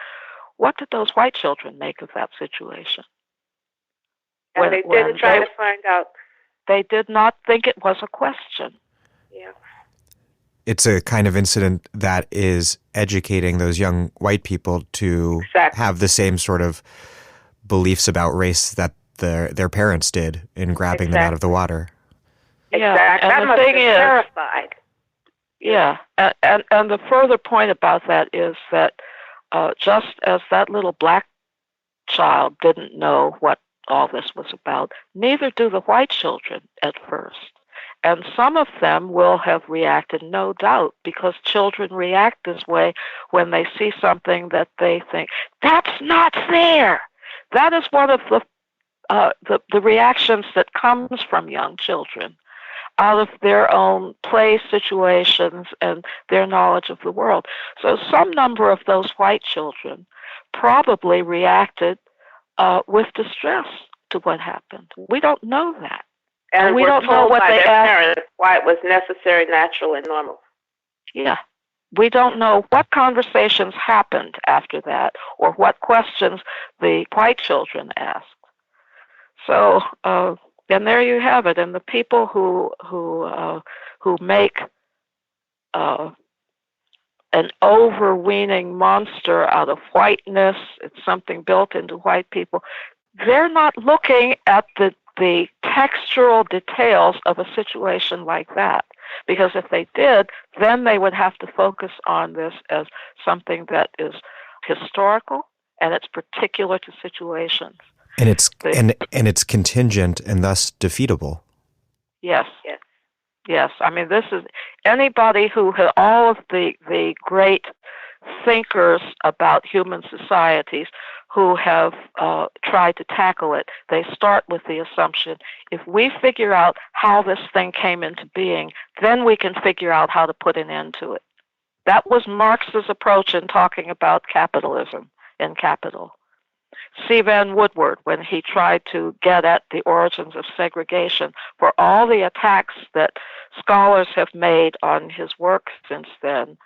S2: what did those white children make of that situation?
S3: And they didn't try to find out.
S2: They did not think it was a question.
S3: Yeah.
S1: It's a kind of incident that is educating those young white people to have the same sort of beliefs about race that their parents did in grabbing them out of the water.
S2: Yeah,
S3: exactly.
S2: And the thing is,
S3: terrified.
S2: Yeah, and the further point about that is that just as that little black child didn't know what all this was about, neither do the white children at first. And some of them will have reacted, no doubt, because children react this way when they see something that they think, that's not fair. That is one of the reactions that comes from young children out of their own play situations and their knowledge of the world. So some number of those white children probably reacted with distress to what happened. We don't know that.
S3: And
S2: we don't know what they asked.
S3: Parents why it was necessary, natural, and normal.
S2: Yeah. We don't know what conversations happened after that or what questions the white children asked. So, and there you have it. And the people who make an overweening monster out of whiteness, it's something built into white people, they're not looking at the textural details of a situation like that. Because if they did, then they would have to focus on this as something that is historical and it's particular to situations.
S1: And it's and it's contingent and thus defeatable.
S2: Yes. Yes. I mean, this is anybody who had all of the great thinkers about human societies who have tried to tackle it. They start with the assumption, if we figure out how this thing came into being, then we can figure out how to put an end to it. That was Marx's approach in talking about capitalism and capital. C. Van Woodward, when he tried to get at the origins of segregation, for all the attacks that scholars have made on his work since then,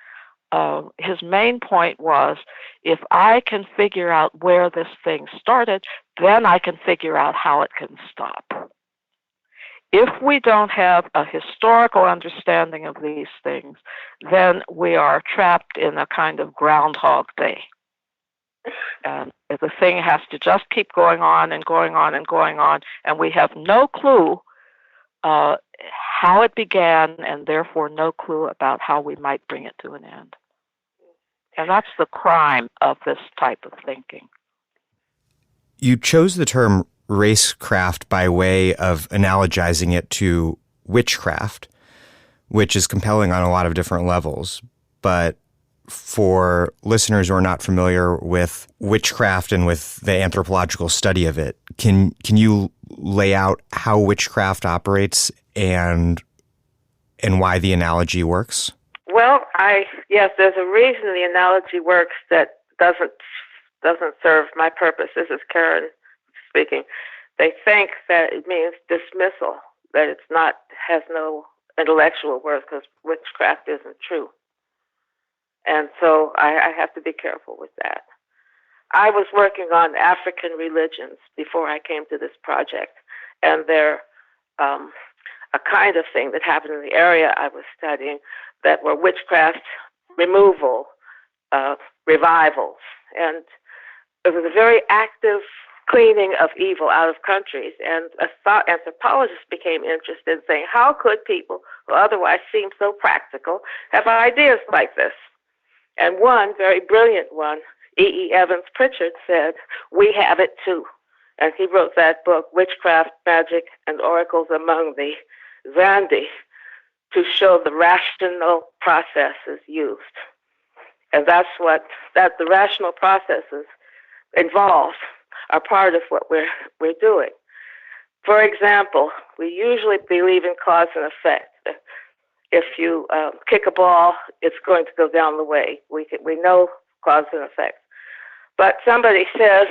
S2: his main point was, if I can figure out where this thing started, then I can figure out how it can stop. If we don't have a historical understanding of these things, then we are trapped in a kind of Groundhog Day. And the thing has to just keep going on and going on and going on, and we have no clue how it began, and therefore no clue about how we might bring it to an end. And that's the crime of this type of thinking.
S1: You chose the term racecraft by way of analogizing it to witchcraft, which is compelling on a lot of different levels. But for listeners who are not familiar with witchcraft and with the anthropological study of it, can you lay out how witchcraft operates and why the analogy works?
S3: Well, yes, there's a reason the analogy works that doesn't serve my purpose. This is Karen speaking. They think that it means dismissal, that has no intellectual worth because witchcraft isn't true. And so I have to be careful with that. I was working on African religions before I came to this project, and they're a kind of thing that happened in the area I was studying that were witchcraft removal, revivals. And it was a very active cleaning of evil out of countries. And anthropologists became interested in saying, how could people who otherwise seem so practical have ideas like this? And one very brilliant one, E. Evans Pritchard, said, we have it too. And he wrote that book, Witchcraft, Magic, and Oracles Among the Zandi, to show the rational processes used. And that's what the rational processes involved are part of what we're doing. For example, we usually believe in cause and effect. If you kick a ball, it's going to go down the way. We know cause and effect. But somebody says,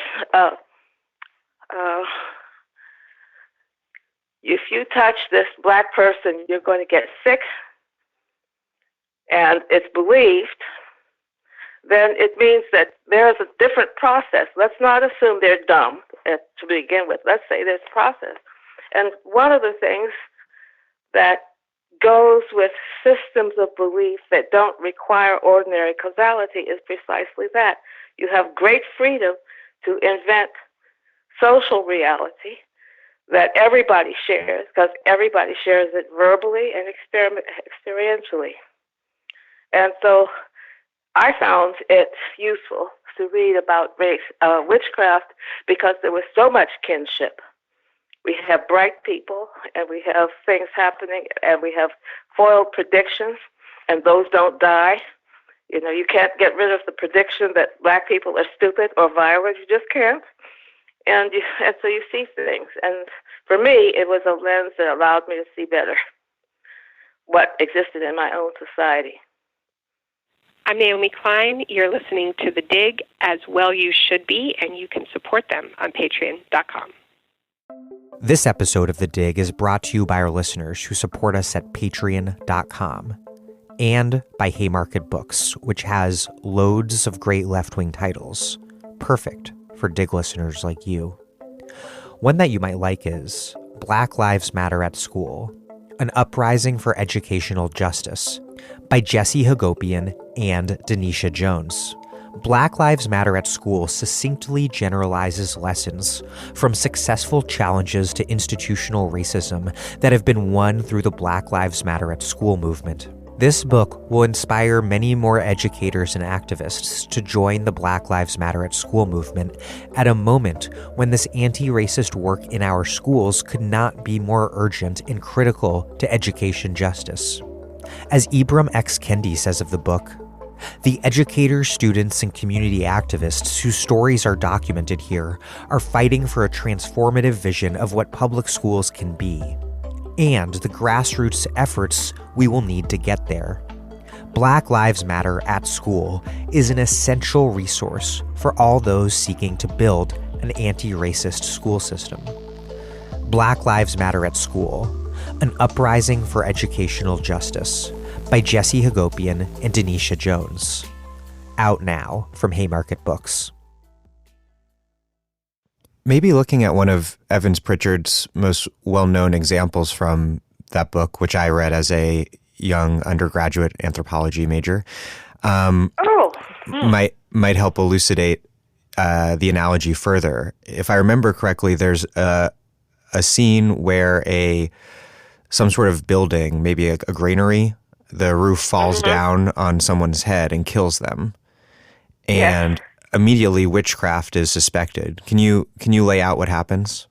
S3: if you touch this black person, you're going to get sick, and it's believed, then it means that there is a different process. Let's not assume they're dumb to begin with. Let's say there's a process. And one of the things that goes with systems of belief that don't require ordinary causality is precisely that. You have great freedom to invent social reality that everybody shares, because everybody shares it verbally and experientially. And so I found it useful to read about witchcraft because there was so much kinship. We have bright people, and we have things happening, and we have foiled predictions, and those don't die. You know, you can't get rid of the prediction that black people are stupid or violent. You just can't. And so you see things. And for me, it was a lens that allowed me to see better what existed in my own society.
S4: I'm Naomi Klein. You're listening to The Dig, as well you should be, and you can support them on patreon.com.
S1: This episode of The Dig is brought to you by our listeners who support us at patreon.com and by Haymarket Books, which has loads of great left-wing titles, perfect for Dig listeners like you. One that you might like is Black Lives Matter at School, An Uprising for Educational Justice by Jesse Hagopian and Denisha Jones. Black Lives Matter at School succinctly generalizes lessons from successful challenges to institutional racism that have been won through the Black Lives Matter at School movement. This book will inspire many more educators and activists to join the Black Lives Matter at School movement at a moment when this anti-racist work in our schools could not be more urgent and critical to education justice. As Ibram X. Kendi says of the book, the educators, students, and community activists whose stories are documented here are fighting for a transformative vision of what public schools can be, and the grassroots efforts we will need to get there. Black Lives Matter at School is an essential resource for all those seeking to build an anti-racist school system. Black Lives Matter at School, An Uprising for Educational Justice by Jesse Hagopian and Denisha Jones. Out now from Haymarket Books. Maybe looking at one of Evans Pritchard's most well-known examples from that book, which I read as a young undergraduate anthropology major, might help elucidate the analogy further. If I remember correctly, there's a scene where some sort of building, maybe a granary, the roof falls down on someone's head and kills them, and immediately witchcraft is suspected. Can you lay out what happens?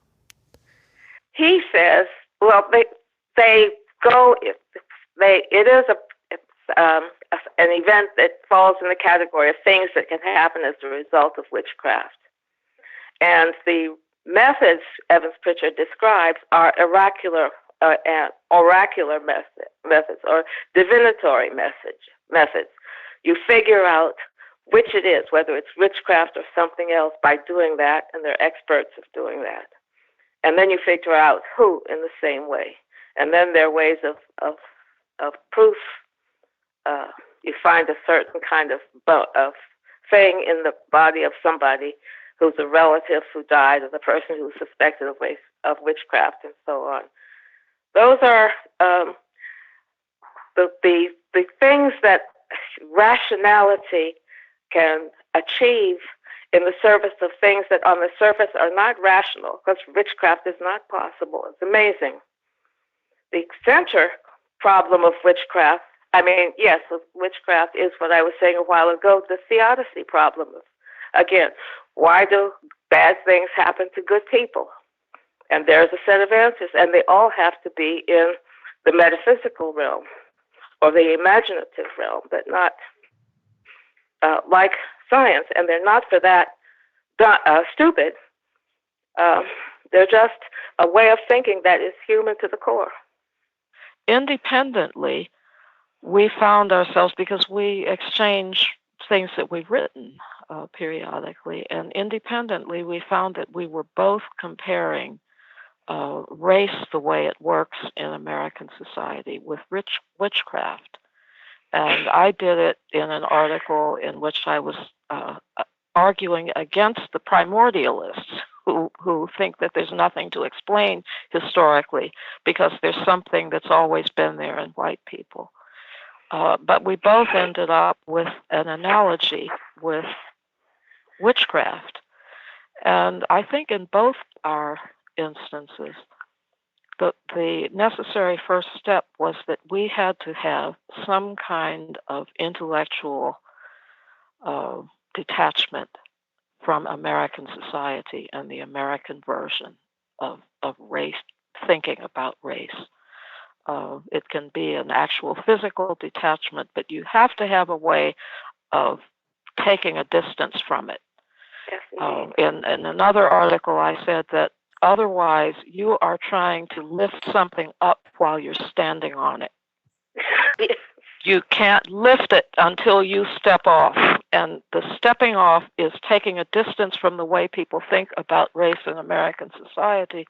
S3: He says, well, they go. It is an event that falls in the category of things that can happen as a result of witchcraft, and the methods Evans Pritchard describes are oracular methods or divinatory methods. You figure out which it is, whether it's witchcraft or something else, by doing that, and they're experts of doing that. And then you figure out who in the same way. And then there are ways of proof. You find a certain kind of thing in the body of somebody who's a relative who died, or the person who's suspected of witchcraft, and so on. Those are the things that rationality can achieve in the service of things that on the surface are not rational, because witchcraft is not possible. It's amazing. The center problem of witchcraft, witchcraft is what I was saying a while ago, the theodicy problem. Again, why do bad things happen to good people? And there's a set of answers, and they all have to be in the metaphysical realm or the imaginative realm, but not like science. And they're not for that stupid. They're just a way of thinking that is human to the core.
S2: Independently, we found ourselves, because we exchange things that we've written periodically, and independently we found that we were both comparing race, the way it works in American society, with witchcraft. And I did it in an article in which I was arguing against the primordialists who think that there's nothing to explain historically because there's something that's always been there in white people. But we both ended up with an analogy with witchcraft. And I think in both our instances, the necessary first step was that we had to have some kind of intellectual detachment from American society and the American version of race, thinking about race. It can be an actual physical detachment, but you have to have a way of taking a distance from it.
S3: Yes,
S2: in another article, I said that otherwise you are trying to lift something up while you're standing on it. You can't lift it until you step off. And the stepping off is taking a distance from the way people think about race in American society.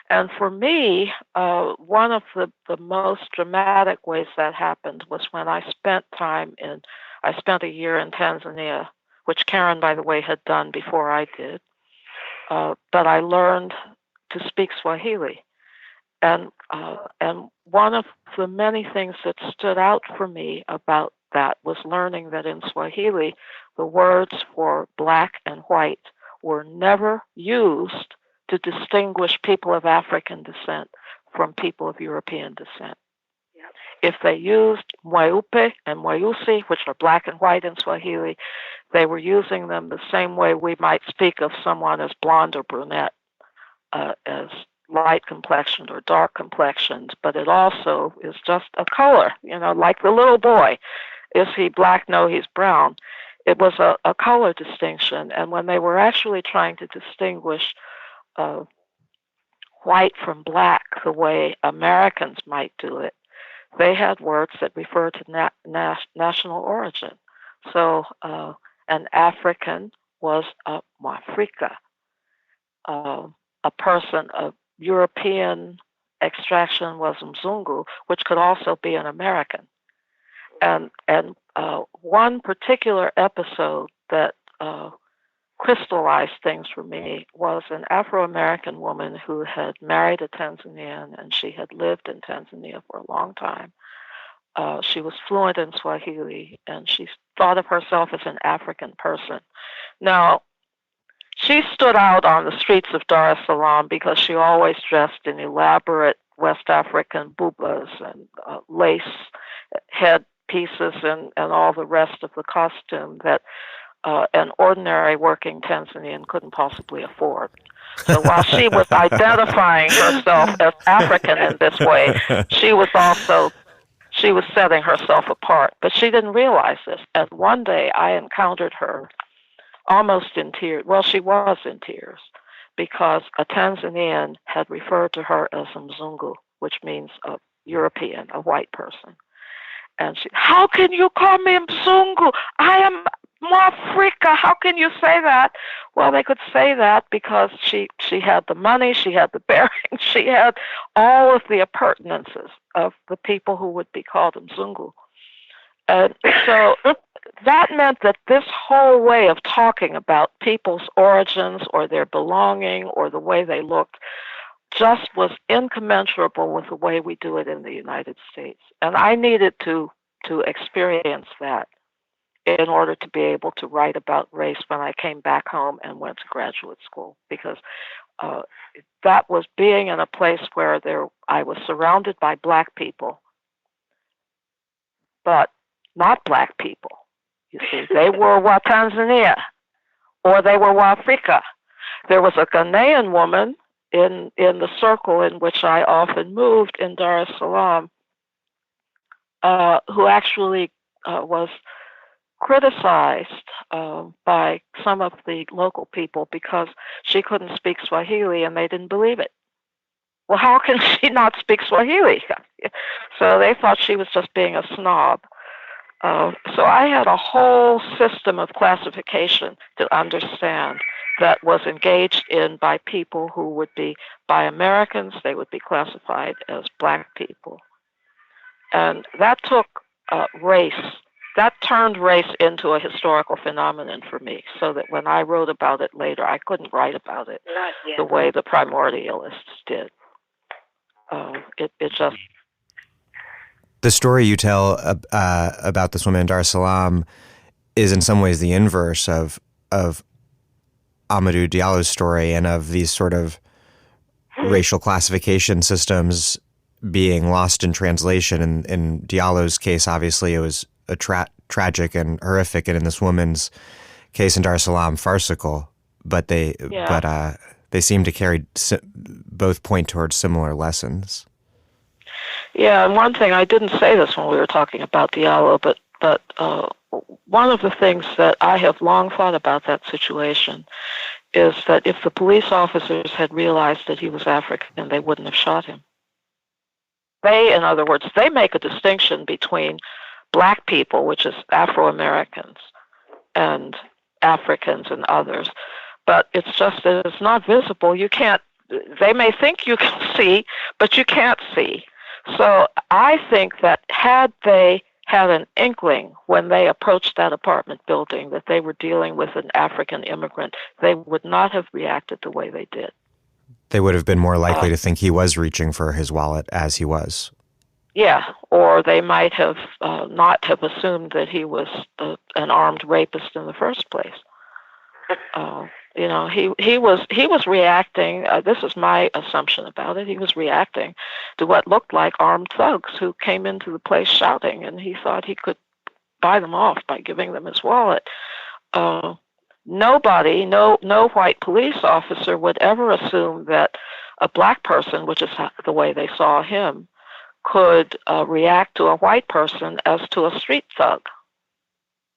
S2: And for me, one of the most dramatic ways that happened was when I spent a year in Tanzania, which Karen, by the way, had done before I did. But I learned to speak Swahili. And one of the many things that stood out for me about that was learning that in Swahili, the words for black and white were never used to distinguish people of African descent from people of European descent.
S3: Yep.
S2: If they used mweupe and mweusi, which are black and white in Swahili, they were using them the same way we might speak of someone as blonde or brunette, as light complexioned or dark complexioned, but it also is just a color, like the little boy. Is he black? No, he's brown. It was a color distinction, and when they were actually trying to distinguish white from black the way Americans might do it, they had words that refer to national origin. So an African was a Mwafrika, a person of European extraction was Mzungu, which could also be an American. And one particular episode that crystallized things for me was an Afro-American woman who had married a Tanzanian, and she had lived in Tanzania for a long time. She was fluent in Swahili, and she thought of herself as an African person. Now, she stood out on the streets of Dar es Salaam because she always dressed in elaborate West African bubas and lace headpieces and all the rest of the costume that an ordinary working Tanzanian couldn't possibly afford. So while she was identifying herself as African in this way, she was setting herself apart. But she didn't realize this. And one day I encountered her almost in tears. Well, she was in tears because a Tanzanian had referred to her as a Mzungu, which means a European, a white person. And she, how can you call me Mzungu? I am Mwafrika. How can you say that? Well, they could say that because she had the money, she had the bearing, she had all of the appurtenances of the people who would be called Mzungu. And so that meant that this whole way of talking about people's origins or their belonging or the way they looked just was incommensurable with the way we do it in the United States. And I needed to experience that in order to be able to write about race when I came back home and went to graduate school, because that was being in a place where I was surrounded by black people, but not black people. You see, they were Wa Tanzania, or they were Wa Africa. There was a Ghanaian woman in the circle in which I often moved in Dar es Salaam, who actually was criticized by some of the local people because she couldn't speak Swahili and they didn't believe it. Well, how can she not speak Swahili? So they thought she was just being a snob. So I had a whole system of classification to understand that was engaged in by people who would be, by Americans, they would be classified as black people. And that took race, that turned race into a historical phenomenon for me, so that when I wrote about it later, I couldn't write about it the way the primordialists did. It just...
S1: The story you tell about this woman, Dar es Salaam, is in some ways the inverse of Amadou Diallo's story and of these sort of racial classification systems being lost in translation. In Diallo's case, obviously, it was a tragic and horrific, and in this woman's case, in Dar es Salaam, farcical. But they seem to carry both point towards similar lessons.
S2: Yeah, and one thing, I didn't say this when we were talking about Diallo, but one of the things that I have long thought about that situation is that if the police officers had realized that he was African, they wouldn't have shot him. They, in other words, they make a distinction between black people, which is Afro-Americans, and Africans and others, but it's just that it's not visible. You can't, they may think you can see, but you can't see. So I think that had they had an inkling when they approached that apartment building that they were dealing with an African immigrant, they would not have reacted the way they did.
S1: They would have been more likely to think he was reaching for his wallet as he was. Yeah,
S2: or they might have not have assumed that he was an armed rapist in the first place. You know, he was reacting. This is my assumption about it. He was reacting to what looked like armed thugs who came into the place shouting, and he thought he could buy them off by giving them his wallet. Nobody, no white police officer would ever assume that a black person, which is the way they saw him, could react to a white person as to a street thug.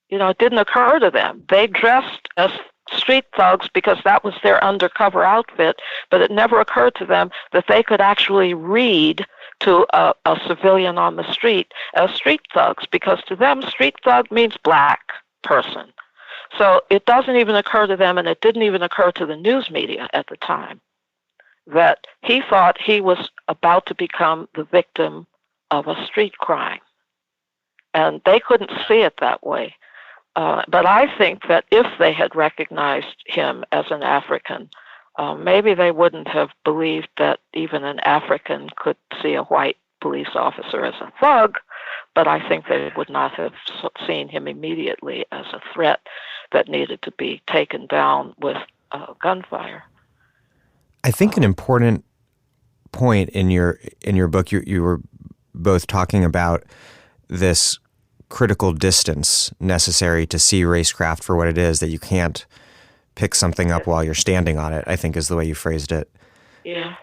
S2: You know, it didn't occur to them. They dressed as street thugs because that was their undercover outfit, but it never occurred to them that they could actually read to a civilian on the street as street thugs, because to them, street thug means black person. So it doesn't even occur to them, and it didn't even occur to the news media at the time, that he thought he was about to become the victim of a street crime. And they couldn't see it that way. But I think that if they had recognized him as an African, maybe they wouldn't have believed that even an African could see a white police officer as a thug, but I think they would not have seen him immediately as a threat that needed to be taken down with gunfire.
S1: I think an important point in your book, you were both talking about this critical distance necessary to see racecraft for what it is, that you can't pick something up while you're standing on it, I think is the way you phrased it.
S2: Yeah.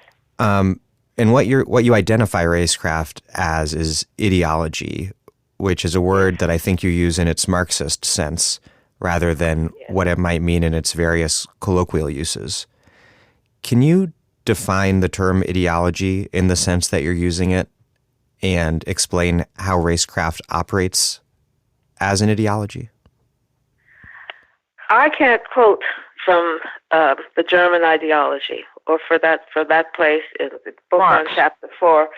S1: And what you identify racecraft as is ideology, which is a word that I think you use in its Marxist sense rather than what it might mean in its various colloquial uses. Can you define the term ideology in the sense that you're using it and explain how racecraft operates as an ideology?
S3: I can't quote from the German ideology, or for that place in the book on chapter 4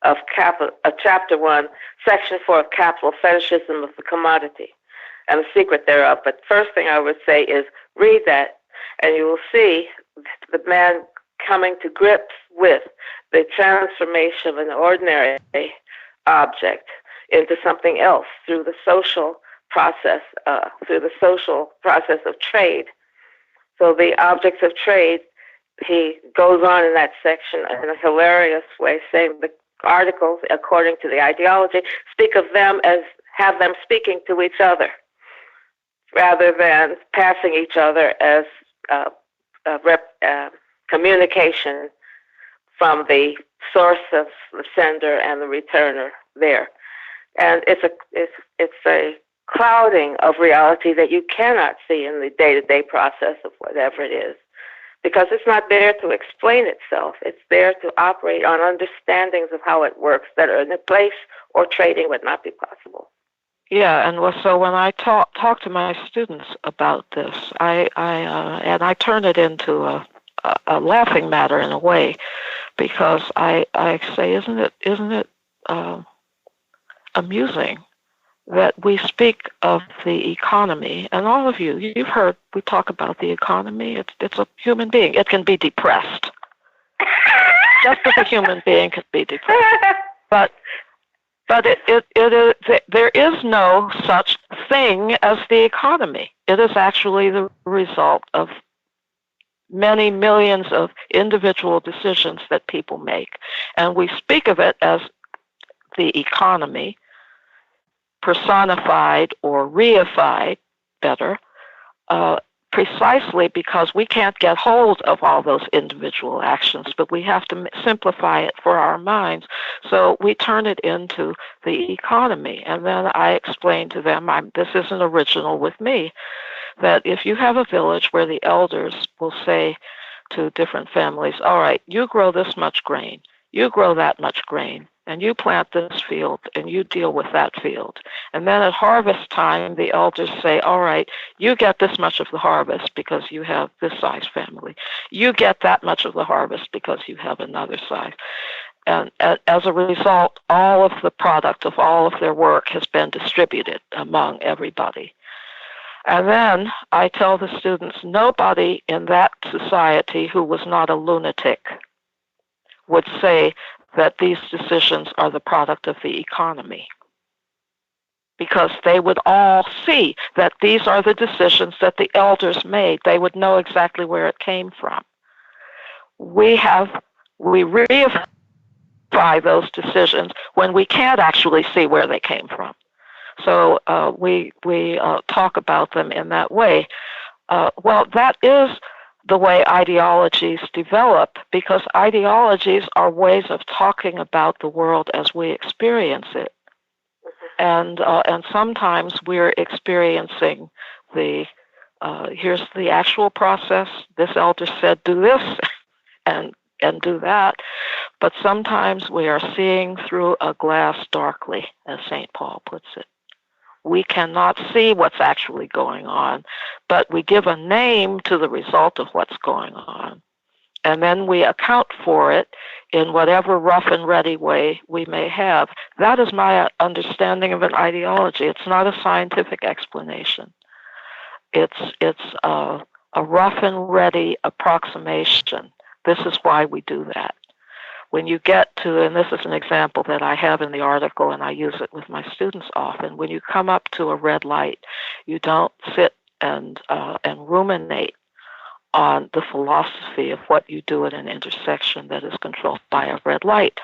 S3: of chapter 1, section 4 of Capital, Fetishism of the Commodity and the Secret Thereof. But first thing I would say is read that, and you will see the man coming to grips with the transformation of an ordinary object into something else through the social process, of trade. So the objects of trade, he goes on in that section in a hilarious way, saying the articles, according to the ideology, speak of them as have them speaking to each other, rather than passing each other as communication from the source of the sender and the returner there. And it's a clouding of reality that you cannot see in the day-to-day process of whatever it is, because it's not there to explain itself. It's there to operate on understandings of how it works that are in a place or trading would not be possible.
S2: Yeah, and so when I talk to my students about this, I turn it into a laughing matter in a way, because I say, isn't it amusing that we speak of the economy, and all of you've heard we talk about the economy. It's a human being. It can be depressed, just as a human being can be depressed. But there is no such thing as the economy. It is actually the result of many millions of individual decisions that people make, and we speak of it as the economy, personified or reified, better, precisely because we can't get hold of all those individual actions, but we have to simplify it for our minds. So we turn it into the economy. And then I explain to them, this isn't original with me, that if you have a village where the elders will say to different families, all right, you grow this much grain, you grow that much grain, and you plant this field, and you deal with that field. And then at harvest time, the elders say, all right, you get this much of the harvest because you have this size family. You get that much of the harvest because you have another size. And as a result, all of the product of all of their work has been distributed among everybody. And then I tell the students, nobody in that society who was not a lunatic would say that these decisions are the product of the economy, because they would all see that these are the decisions that the elders made. They would know exactly where it came from. We reify those decisions when we can't actually see where they came from. So we talk about them in that way. Well, that is the way ideologies develop, because ideologies are ways of talking about the world as we experience it. And sometimes we're experiencing here's the actual process. This elder said, do this and do that. But sometimes we are seeing through a glass darkly, as St. Paul puts it. We cannot see what's actually going on, but we give a name to the result of what's going on. And then we account for it in whatever rough and ready way we may have. That is my understanding of an ideology. It's not a scientific explanation. It's a rough and ready approximation. This is why we do that. When you get to, and this is an example that I have in the article and I use it with my students often, when you come up to a red light, you don't sit and ruminate on the philosophy of what you do at an intersection that is controlled by a red light.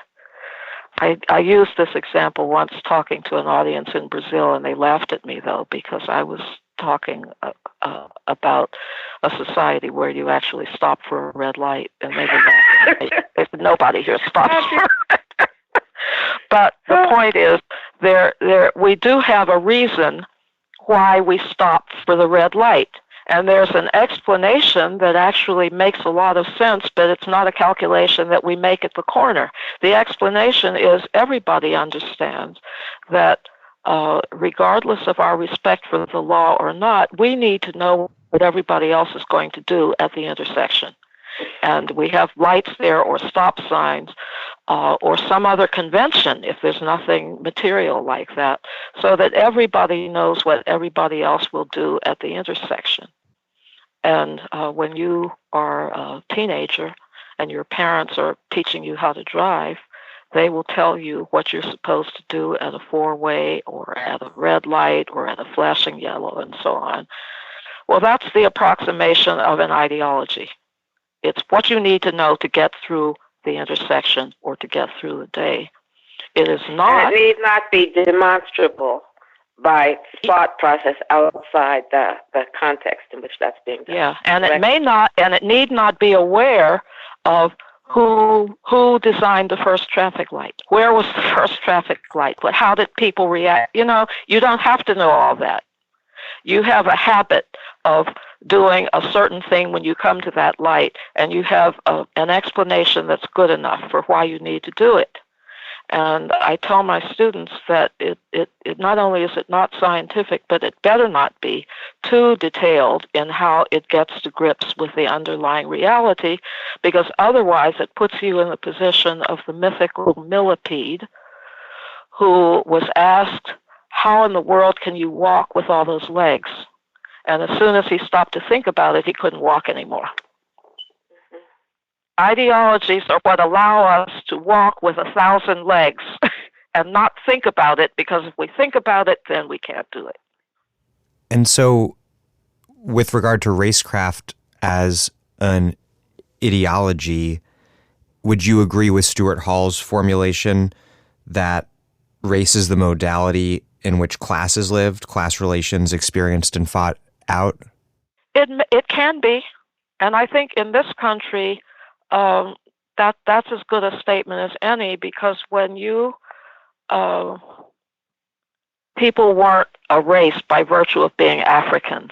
S2: I used this example once talking to an audience in Brazil, and they laughed at me, though, because I was talking about a society where you actually stop for a red light, and they were laughing. They said, nobody here stops for it. But the point is, we do have a reason why we stop for the red light. And there's an explanation that actually makes a lot of sense, but it's not a calculation that we make at the corner. The explanation is everybody understands that regardless of our respect for the law or not, we need to know what everybody else is going to do at the intersection. And we have lights there or stop signs or some other convention if there's nothing material like that, so that everybody knows what everybody else will do at the intersection. And when you are a teenager and your parents are teaching you how to drive, they will tell you what you're supposed to do at a four-way or at a red light or at a flashing yellow and so on. Well, that's the approximation of an ideology. It's what you need to know to get through the intersection or to get through the day. It is not.
S3: And it need not be demonstrable by thought process outside the context in which that's being done.
S2: Yeah, and it may not, and it need not be aware of Who designed the first traffic light? Where was the first traffic light? How did people react? You know, you don't have to know all that. You have a habit of doing a certain thing when you come to that light, and you have an explanation that's good enough for why you need to do it. And I tell my students that it not only is it not scientific, but it better not be too detailed in how it gets to grips with the underlying reality, because otherwise it puts you in the position of the mythical millipede who was asked, how in the world can you walk with all those legs? And as soon as he stopped to think about it, he couldn't walk anymore. Ideologies are what allow us to walk with 1,000 legs and not think about it, because if we think about it, then we can't do it.
S1: And so, with regard to racecraft as an ideology, would you agree with Stuart Hall's formulation that race is the modality in which classes lived, class relations experienced and fought out?
S2: It can be. And I think in this country, that's as good a statement as any, because when people weren't a race by virtue of being Africans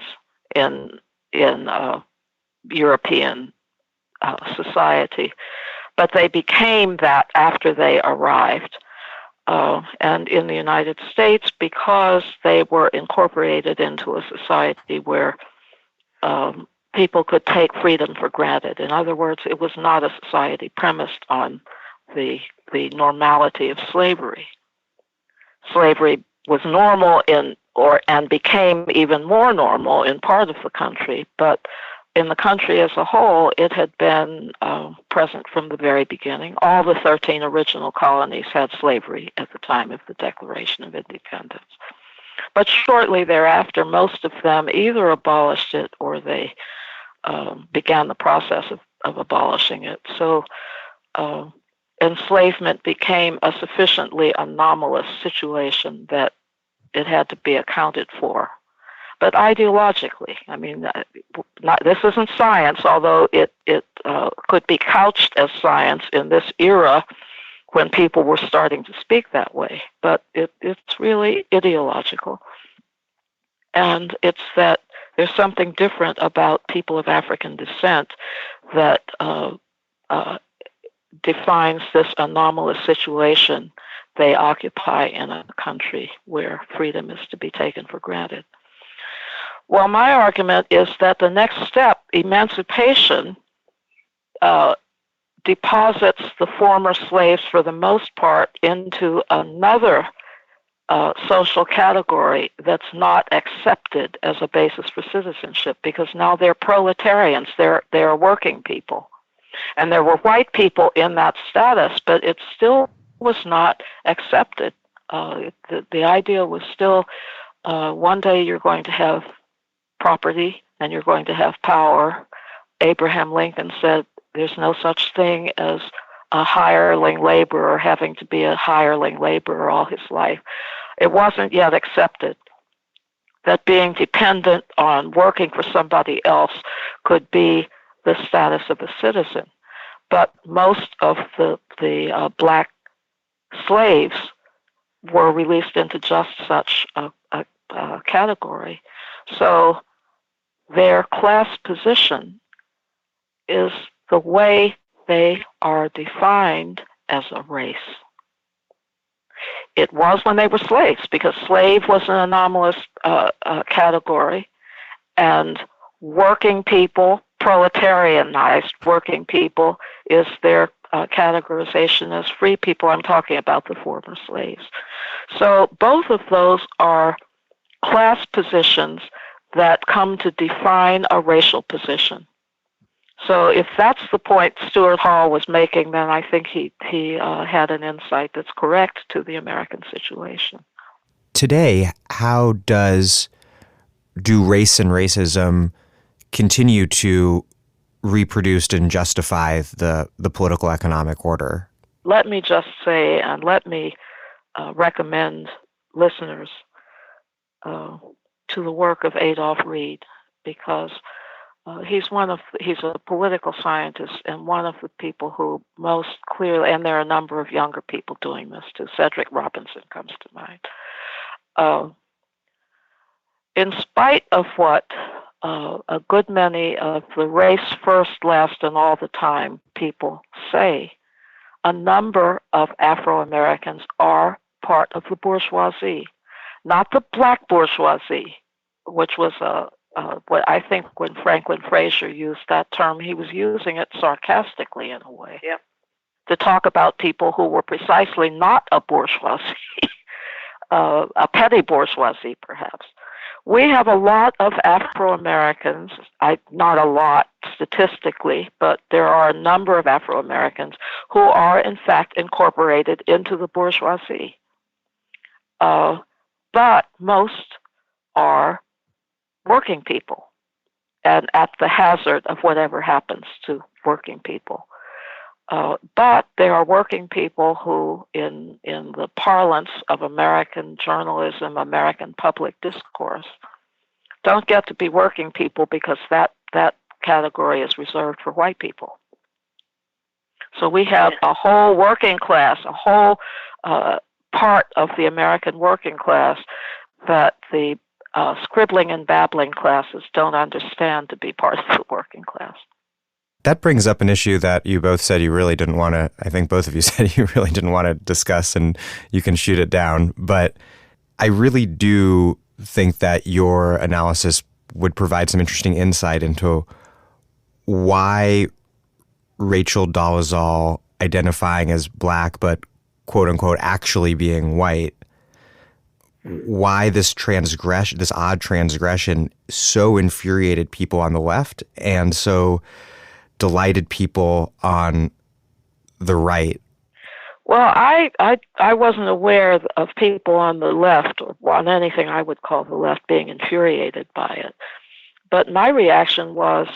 S2: in European society, but they became that after they arrived. And in the United States, because they were incorporated into a society where people could take freedom for granted. In other words, it was not a society premised on the normality of slavery. Slavery was normal and became even more normal in part of the country, but in the country as a whole, it had been present from the very beginning. All the 13 original colonies had slavery at the time of the Declaration of Independence. But shortly thereafter, most of them either abolished it or they began the process of abolishing it. So enslavement became a sufficiently anomalous situation that it had to be accounted for. But ideologically, I mean, this isn't science, although it could be couched as science in this era when people were starting to speak that way. But it's really ideological. And it's that there's something different about people of African descent that defines this anomalous situation they occupy in a country where freedom is to be taken for granted. Well, my argument is that the next step, emancipation, deposits the former slaves for the most part into another social category that's not accepted as a basis for citizenship, because now they're proletarians, they're working people. And there were white people in that status, but it still was not accepted. The idea was still one day you're going to have property and you're going to have power. Abraham Lincoln said there's no such thing as a hireling laborer having to be a hireling laborer all his life. It wasn't yet accepted that being dependent on working for somebody else could be the status of a citizen. But most of the black slaves were released into just such a category. So their class position is the way they are defined as a race. It was when they were slaves, because slave was an anomalous category, and working people, proletarianized working people, is their categorization as free people. I'm talking about the former slaves. So both of those are class positions that come to define a racial position. So if that's the point Stuart Hall was making, then I think he had an insight that's correct to the American situation.
S1: Today, how do race and racism continue to reproduce and justify the political economic order?
S2: Let me just say, and let me recommend listeners to the work of Adolph Reed, because He's a political scientist and one of the people who most clearly, and there are a number of younger people doing this too. Cedric Robinson comes to mind. In spite of what a good many of the race first, last, and all the time people say, a number of Afro-Americans are part of the bourgeoisie, not the black bourgeoisie, which was what I think when Franklin Frazier used that term, he was using it sarcastically in a way, to talk about people who were precisely not a bourgeoisie, a petty bourgeoisie perhaps. We have a lot of Afro-Americans, not a lot statistically, but there are a number of Afro-Americans who are in fact incorporated into the bourgeoisie. But most are working people, and at the hazard of whatever happens to working people. But there are working people who, in the parlance of American journalism, American public discourse, don't get to be working people because that category is reserved for white people. So we have a whole working class, a whole part of the American working class that the scribbling and babbling classes don't understand to be part of the working class.
S1: That brings up an issue that you both said you really didn't want to, I think both of you said you really didn't want to discuss, and you can shoot it down. But I really do think that your analysis would provide some interesting insight into why Rachel Dolezal identifying as black but quote unquote actually being white, why this odd transgression so infuriated people on the left and so delighted people on the right.
S2: Well, I wasn't aware of people on the left or on anything I would call the left being infuriated by it. But my reaction was,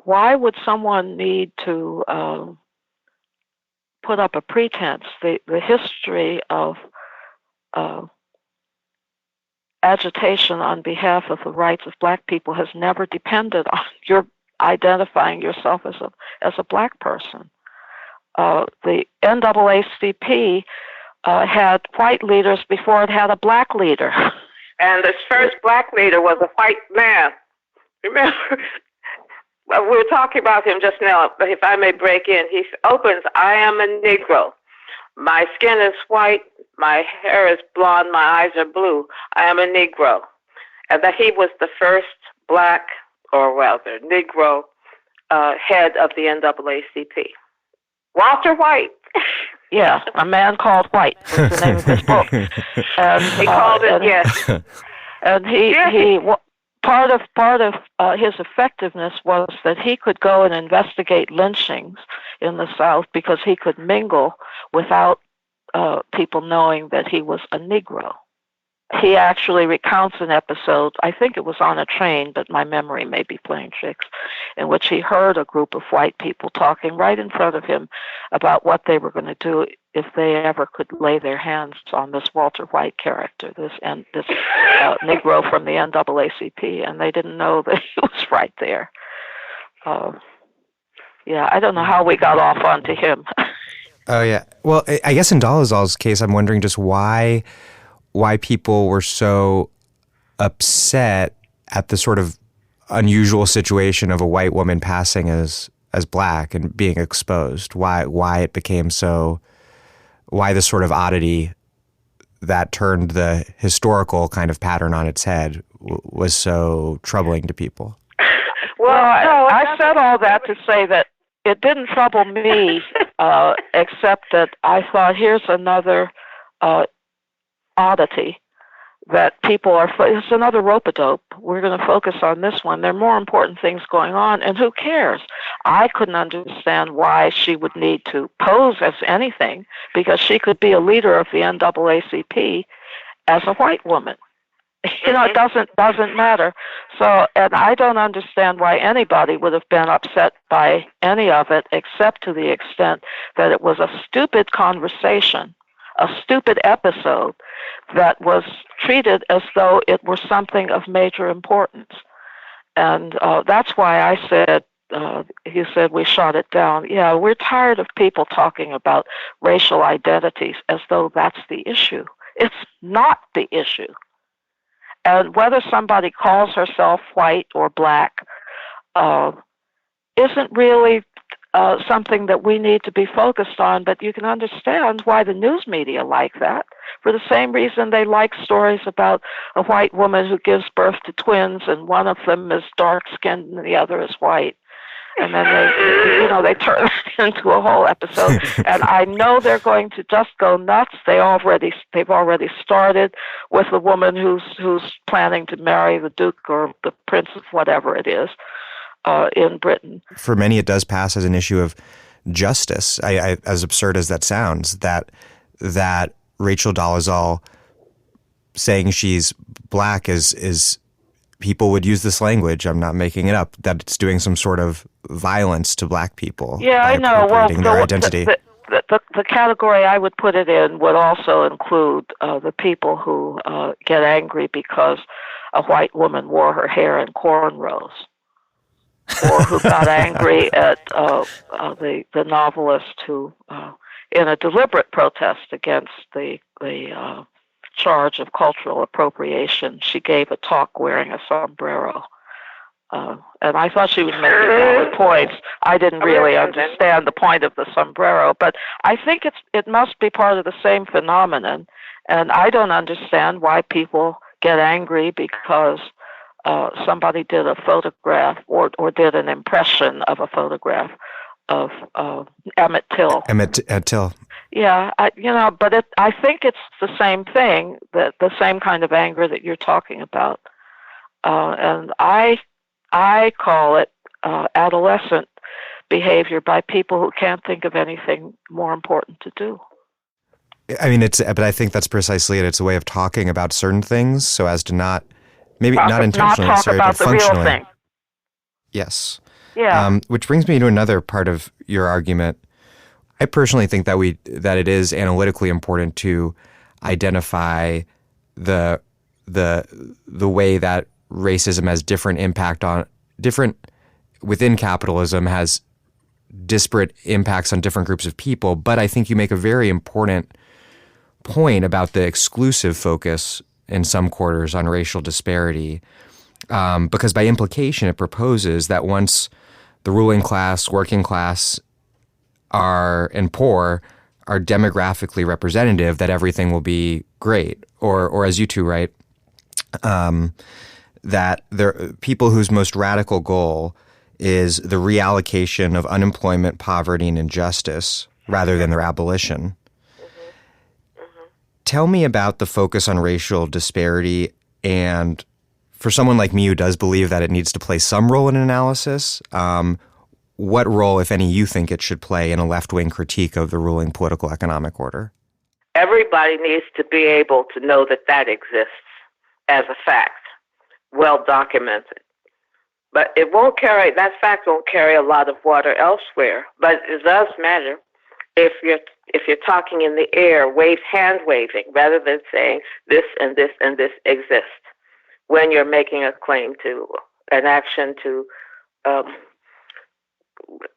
S2: why would someone need to put up a pretense? The history of agitation on behalf of the rights of black people has never depended on your identifying yourself as a black person. The NAACP had white leaders before it had a black leader.
S3: And the first black leader was a white man. Remember, well, we were talking about him just now, but if I may break in, he opens, "I am a Negro. My skin is white, my hair is blonde, my eyes are blue. I am a Negro." And that he was the first black, or rather, Negro head of the NAACP. Walter White.
S2: Yeah, A Man Called White was the name of his book. And
S3: he called it, yes.
S2: And part of his effectiveness was that he could go and investigate lynchings in the South because he could mingle without people knowing that he was a Negro. He actually recounts an episode, I think it was on a train, but my memory may be playing tricks, in which he heard a group of white people talking right in front of him about what they were going to do if they ever could lay their hands on this Walter White character, this Negro from the NAACP, and they didn't know that he was right there. I don't know how we got off onto him.
S1: Oh, yeah. Well, I guess in Dolezal's case, I'm wondering just why people were so upset at the sort of unusual situation of a white woman passing as black and being exposed. Why it became so, why this sort of oddity that turned the historical kind of pattern on its head was so troubling to people.
S2: Well, I said all that to say that it didn't trouble me, except that I thought here's another oddity that people are, it's another rope-a-dope. We're going to focus on this one. There are more important things going on, and who cares? I couldn't understand why she would need to pose as anything, because she could be a leader of the NAACP as a white woman. You know, it doesn't matter. So, and I don't understand why anybody would have been upset by any of it, except to the extent that it was a stupid conversation, a stupid episode that was treated as though it were something of major importance. And that's why I said, he said we shot it down. Yeah, we're tired of people talking about racial identities as though that's the issue. It's not the issue. And whether somebody calls herself white or black isn't really something that we need to be focused on, but you can understand why the news media like that, for the same reason they like stories about a white woman who gives birth to twins and one of them is dark-skinned and the other is white. And then they turn it into a whole episode. And I know they're going to just go nuts. They've already started with the woman who's planning to marry the Duke or the Prince of whatever it is in Britain.
S1: For many, it does pass as an issue of justice. I as absurd as that sounds, that Rachel Dolezal saying she's black is people would use this language, I'm not making it up, that it's doing some sort of violence to black people.
S2: Yeah, I know. Well,
S1: their identity.
S2: The category I would put it in would also include the people who get angry because a white woman wore her hair in cornrows, or who got angry at the novelist who, in a deliberate protest against the charge of cultural appropriation, she gave a talk wearing a sombrero. And I thought she was making valid points. I didn't really understand the point of the sombrero, but I think it must be part of the same phenomenon. And I don't understand why people get angry because somebody did a photograph or did an impression of a photograph of Emmett Till.
S1: Emmett Till.
S2: Yeah, but I think it's the same thing, the same kind of anger that you're talking about. And I call it adolescent behavior by people who can't think of anything more important to do.
S1: I mean, but I think that's precisely it. It's a way of talking about certain things so as to not intentionally necessarily, but functionally.
S2: Not talk about the real thing.
S1: Yes.
S2: Yeah.
S1: Which brings me to another part of your argument. I personally think that it is analytically important to identify the way that racism has different within capitalism has disparate impacts on different groups of people. But I think you make a very important point about the exclusive focus in some quarters on racial disparity, because by implication it proposes that once the ruling class, working class, and poor are demographically representative, that everything will be great. Or as you two write, that there are people whose most radical goal is the reallocation of unemployment, poverty, and injustice rather than their abolition. Tell me about the focus on racial disparity, and for someone like me who does believe that it needs to play some role in analysis, what role, if any, you think it should play in a left-wing critique of the ruling political economic order?
S3: Everybody needs to be able to know that exists as a fact, well documented. But that fact won't carry a lot of water elsewhere. But it does matter if you're talking in the air, hand waving, rather than saying this and this and this exist, when you're making a claim to an action to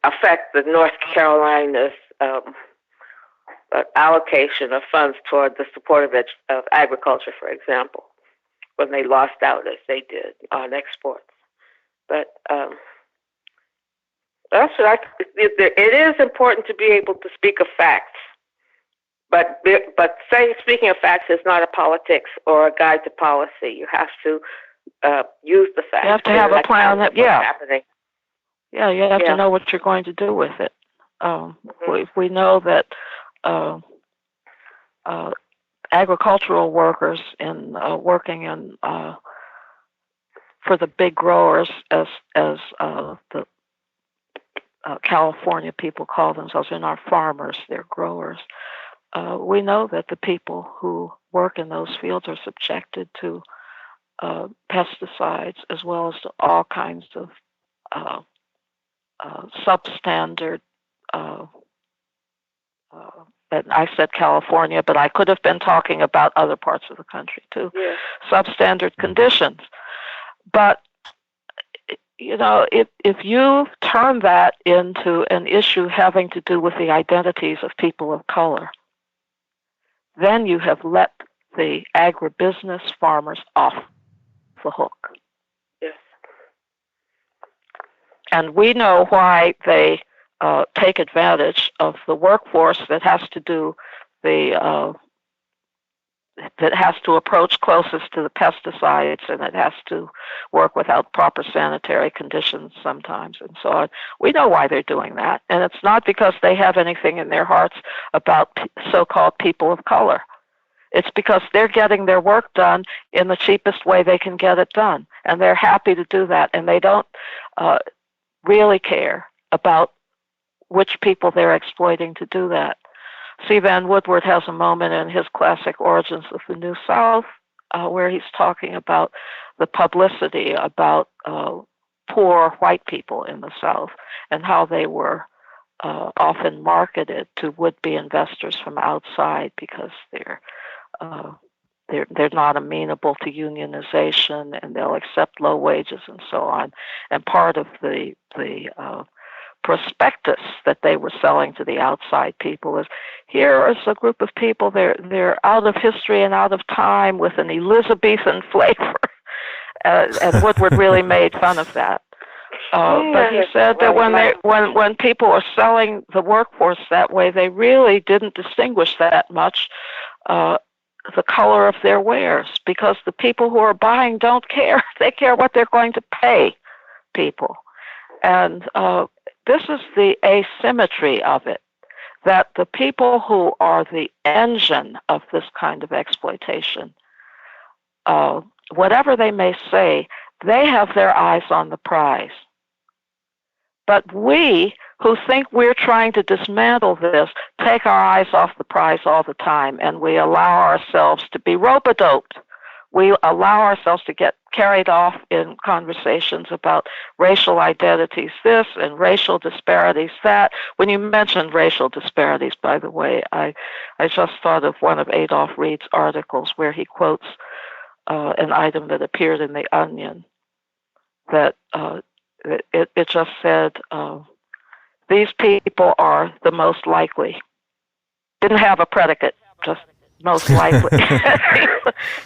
S3: affect the North Carolina's allocation of funds toward the support of agriculture, for example, when they lost out as they did on exports. But it is important to be able to speak of facts. But speaking of facts is not a politics or a guide to policy. You have to use the facts.
S2: You have to have a plan.
S3: Happening.
S2: Yeah, you have to know what you're going to do with it. We know that agricultural workers working in for the big growers, as the California people call themselves, they're not farmers, they're growers. We know that the people who work in those fields are subjected to pesticides as well as to all kinds of substandard, and I said California, but I could have been talking about other parts of the country too, substandard conditions. But if you turn that into an issue having to do with the identities of people of color, then you have let the agribusiness farmers off the hook.
S3: Yes.
S2: And we know why they take advantage of the workforce that has to do that has to approach closest to the pesticides, and it has to work without proper sanitary conditions sometimes, and so on. We know why they're doing that, and it's not because they have anything in their hearts about so-called people of color. It's because they're getting their work done in the cheapest way they can get it done, and they're happy to do that, and they don't really care about which people they're exploiting to do that. C. Van Woodward has a moment in his classic Origins of the New South where he's talking about the publicity about poor white people in the South and how they were often marketed to would-be investors from outside because they're not amenable to unionization and they'll accept low wages and so on. And part of the prospectus that they were selling to the outside people is, here is a group of people, they're out of history and out of time with an Elizabethan flavor. And Woodward really made fun of that. But he said that when people were selling the workforce that way, they really didn't distinguish that much the color of their wares, because the people who are buying don't care. They care what they're going to pay people. And this is the asymmetry of it, that the people who are the engine of this kind of exploitation, whatever they may say, they have their eyes on the prize. But we, who think we're trying to dismantle this, take our eyes off the prize all the time, and we allow ourselves to be rope-a-doped. We allow ourselves to get carried off in conversations about racial identities this and racial disparities that. When you mentioned racial disparities, by the way, I just thought of one of Adolph Reed's articles where he quotes an item that appeared in The Onion that it just said, these people are the most likely. Didn't have a predicate, just most likely.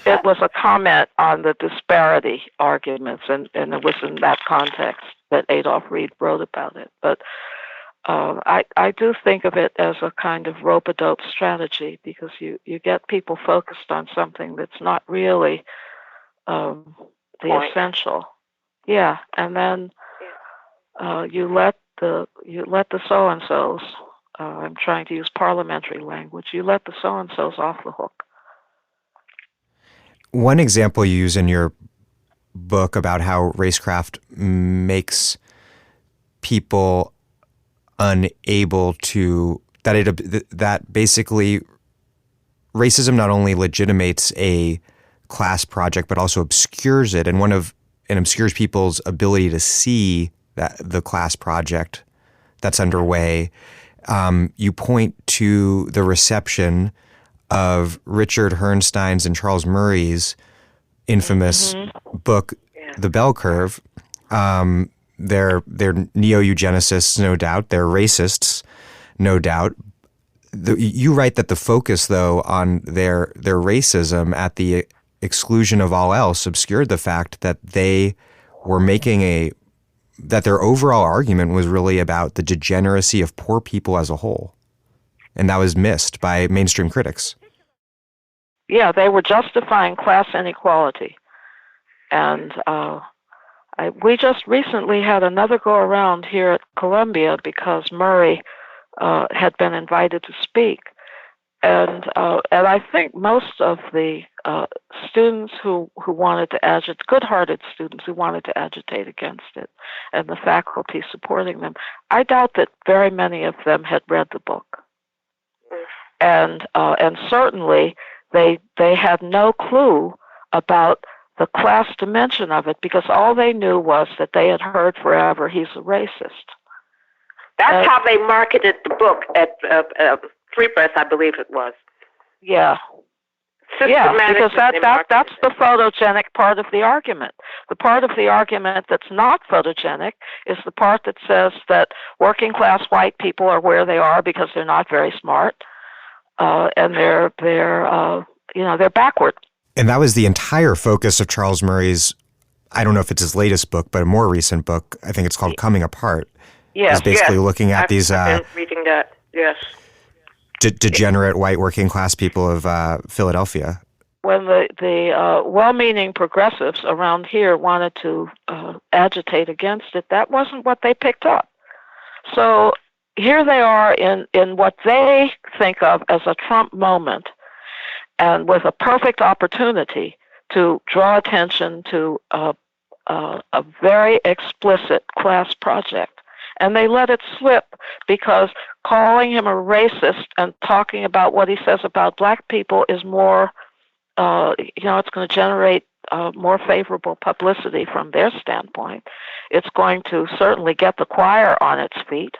S2: It was a comment on the disparity arguments, and it was in that context that Adolph Reed wrote about it. But I do think of it as a kind of rope-a-dope strategy, because you get people focused on something that's not really the essential. Yeah, and then you let the so-and-sos, I'm trying to use parliamentary language, you let the so-and-sos off the hook.
S1: One example you use in your book about how Racecraft makes people unable to, that basically racism not only legitimates a class project but also obscures it, and obscures people's ability to see that the class project that's underway. You point to the reception of Richard Herrnstein's and Charles Murray's infamous book, The Bell Curve. They're neo-eugenicists, no doubt. They're racists, no doubt. You write that the focus, though, on their racism at the exclusion of all else obscured the fact that they were that their overall argument was really about the degeneracy of poor people as a whole. And that was missed by mainstream critics.
S2: Yeah, they were justifying class inequality. And we just recently had another go-around here at Columbia because Murray had been invited to speak. And I think most of the students who wanted to agitate, good-hearted students who wanted to agitate against it, and the faculty supporting them, I doubt that very many of them had read the book. And certainly they had no clue about the class dimension of it, because all they knew was that they had heard forever, he's a racist.
S3: That's how they marketed the book at Free Press, I believe it was.
S2: Yeah. Yeah, because that's the photogenic part of the argument. The part of the argument that's not photogenic is the part that says that working class white people are where they are because they're not very smart, and they're backward.
S1: And that was the entire focus of Charles Murray's, I don't know if it's his latest book, but a more recent book. I think it's called Coming Apart.
S3: Yes,
S1: is basically looking at these
S3: I've been reading that. Yes.
S1: Degenerate white working class people of Philadelphia.
S2: When the well-meaning progressives around here wanted to agitate against it, that wasn't what they picked up. So here they are in what they think of as a Trump moment, and with a perfect opportunity to draw attention to a very explicit class project. And they let it slip because calling him a racist and talking about what he says about black people is more, it's going to generate more favorable publicity from their standpoint. It's going to certainly get the choir on its feet.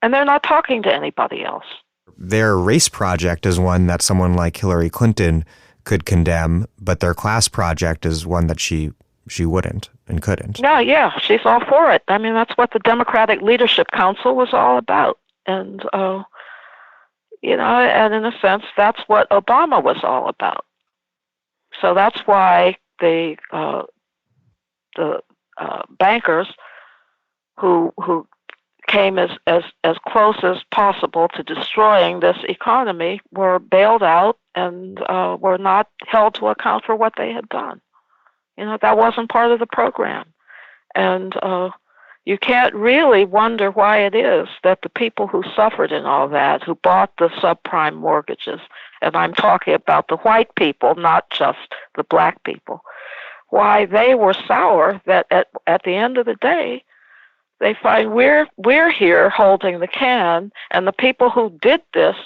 S2: And they're not talking to anybody else.
S1: Their race project is one that someone like Hillary Clinton could condemn, but their class project is one that she wouldn't and couldn't.
S2: Yeah, she's all for it. I mean, that's what the Democratic Leadership Council was all about. And, and in a sense, that's what Obama was all about. So that's why the bankers who came as close as possible to destroying this economy were bailed out and were not held to account for what they had done. That wasn't part of the program. And you can't really wonder why it is that the people who suffered in all that, who bought the subprime mortgages, and I'm talking about the white people, not just the black people, why they were sour that at the end of the day, they find we're here holding the can, and the people who did this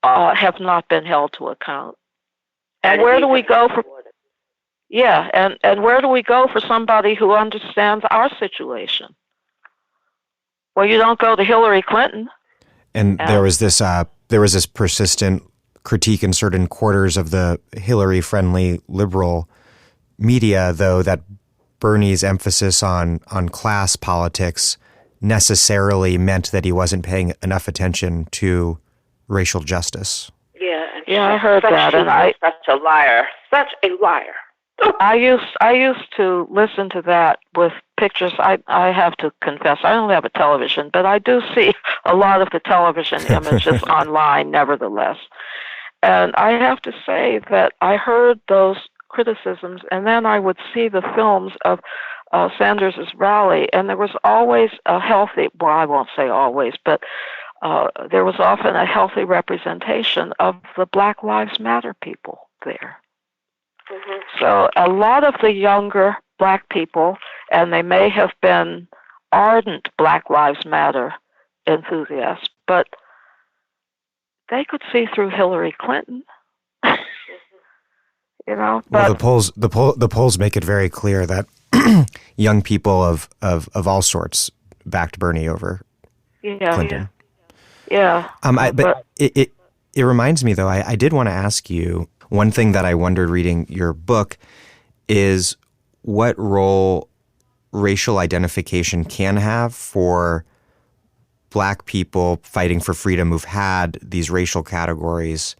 S2: have not been held to account. And where do we go for... Yeah, and where do we go for somebody who understands our situation? Well, you don't go to Hillary Clinton.
S1: And there was this persistent critique in certain quarters of the Hillary-friendly liberal media, though, that Bernie's emphasis on class politics necessarily meant that he wasn't paying enough attention to racial justice.
S2: Yeah, I heard that, and
S3: such a liar, such a liar.
S2: I used to listen to that with pictures. I have to confess, I don't have a television, but I do see a lot of the television images online, nevertheless. And I have to say that I heard those criticisms, and then I would see the films of Sanders' rally, and there was always a healthy, well, I won't say always, but there was often a healthy representation of the Black Lives Matter people there. Mm-hmm. So a lot of the younger black people, and they may have been ardent Black Lives Matter enthusiasts, but they could see through Hillary Clinton. But
S1: well, the polls make it very clear that young people of all sorts backed Bernie over Clinton.
S2: Yeah.
S1: But it reminds me, though, I did want to ask you, one thing that I wondered reading your book is what role racial identification can have for black people fighting for freedom who've had these racial categories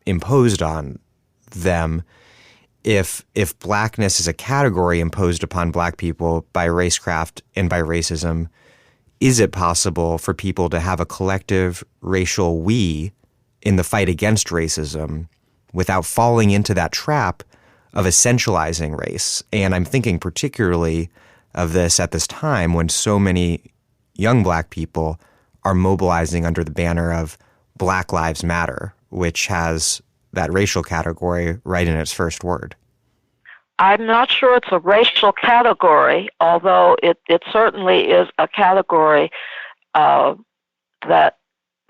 S1: imposed on them. If blackness is a category imposed upon black people by racecraft and by racism, is it possible for people to have a collective racial we in the fight against racism without falling into that trap of essentializing race? And I'm thinking particularly of this at this time when so many young black people are mobilizing under the banner of Black Lives Matter, which has that racial category right in its first word.
S2: I'm not sure it's a racial category, although it certainly is a category that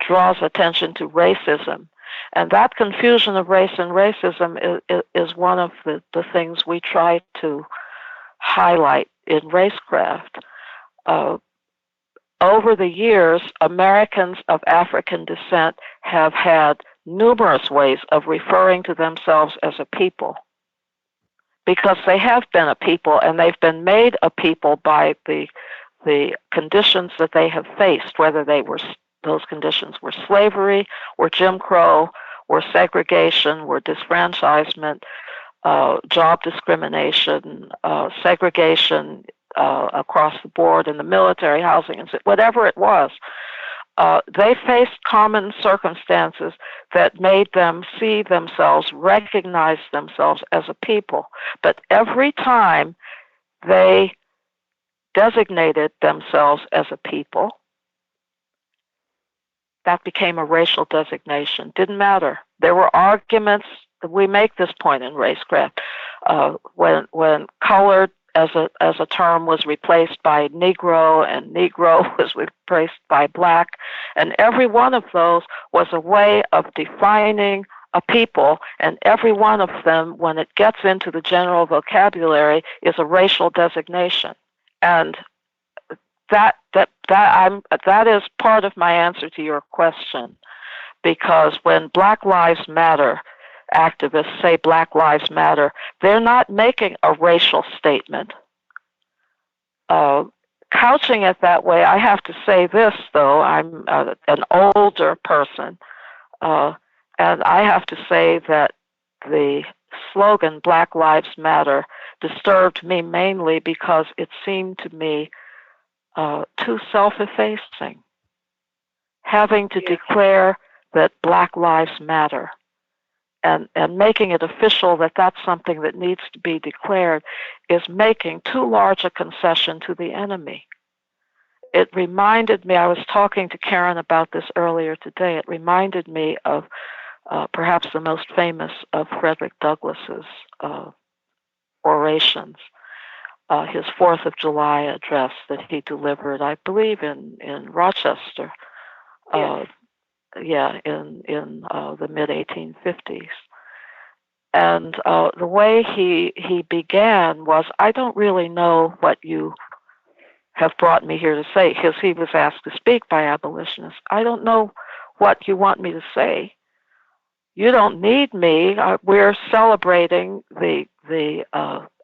S2: draws attention to racism. And that confusion of race and racism is one of the things we try to highlight in Racecraft. Over the years, Americans of African descent have had numerous ways of referring to themselves as a people, because they have been a people, and they've been made a people by the conditions that they have faced, whether those conditions were slavery, or Jim Crow, or segregation, or disfranchisement, job discrimination, segregation across the board in the military, housing, and whatever it was. They faced common circumstances that made them see themselves, recognize themselves as a people. But every time they designated themselves as a people, that became a racial designation. Didn't matter. There were arguments. We make this point in Racecraft. When colored as a term was replaced by Negro, and Negro was replaced by black, and every one of those was a way of defining a people, and every one of them, when it gets into the general vocabulary, is a racial designation. And that is part of my answer to your question, because when Black Lives Matter activists say Black Lives Matter, they're not making a racial statement. Couching it that way, I have to say this, though. I'm an older person, and I have to say that the slogan Black Lives Matter disturbed me mainly because it seemed to me too self-effacing. Having to declare that Black Lives Matter and making it official that that's something that needs to be declared is making too large a concession to the enemy. It reminded me, I was talking to Karen about this earlier today, it reminded me of perhaps the most famous of Frederick Douglass's orations, his 4th of July address that he delivered, I believe, in Rochester, in the mid-1850s. And the way he began was, I don't really know what you have brought me here to say, because he was asked to speak by abolitionists. I don't know what you want me to say. You don't need me. We're celebrating the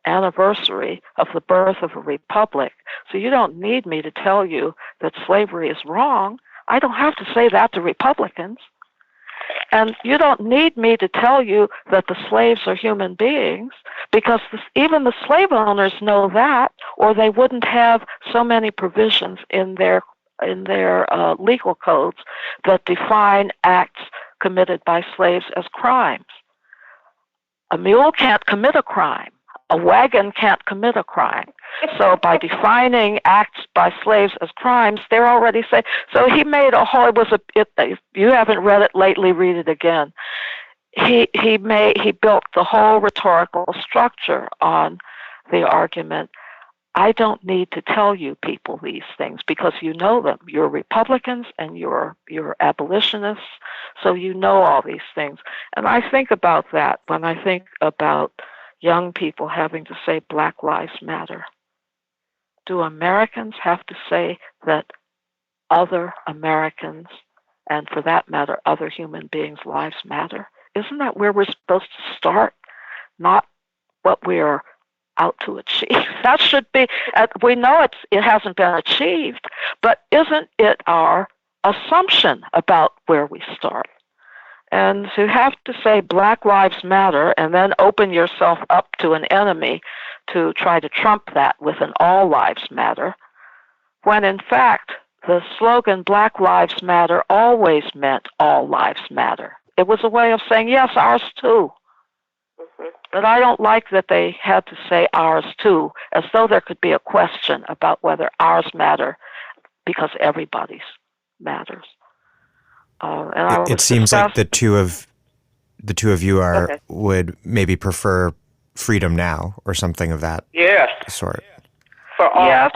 S2: anniversary of the birth of a republic, so you don't need me to tell you that slavery is wrong. I don't have to say that to Republicans. And you don't need me to tell you that the slaves are human beings, because even the slave owners know that, or they wouldn't have so many provisions in their legal codes that define acts committed by slaves as crimes. A mule can't commit a crime. A wagon can't commit a crime. So by defining acts by slaves as crimes, they're already saying. So he made a whole. If you haven't read it lately, read it again. He built the whole rhetorical structure on the argument. I don't need to tell you people these things because you know them. You're Republicans and you're abolitionists, so you know all these things. And I think about that when I think about young people having to say Black Lives Matter. Do Americans have to say that other Americans, and for that matter, other human beings' lives matter? Isn't that where we're supposed to start? Not what we're out to achieve. That should be, we know it hasn't been achieved, but isn't it our assumption about where we start? And to have to say Black Lives Matter and then open yourself up to an enemy to try to trump that with an All Lives Matter, when in fact the slogan Black Lives Matter always meant All Lives Matter. It was a way of saying, yes, ours too. But I don't like that they had to say ours too, as though there could be a question about whether ours matter, because everybody's matters.
S1: It seems like the two of you would maybe prefer freedom now or something of that sort.
S3: For all.
S2: Yes.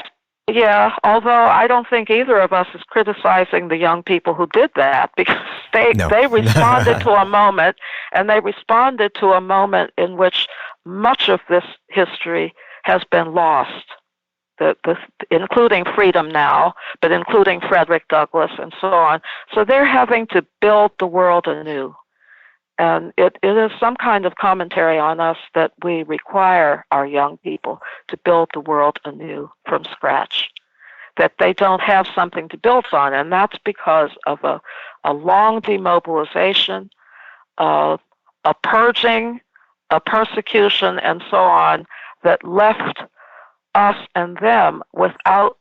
S2: Yeah, although I don't think either of us is criticizing the young people who did that, because they responded to a moment, and they responded to a moment in which much of this history has been lost, including freedom now, but including Frederick Douglass and so on. So they're having to build the world anew. And it is some kind of commentary on us that we require our young people to build the world anew from scratch, that they don't have something to build on. And that's because of a long demobilization, a purging, a persecution, and so on, that left us and them without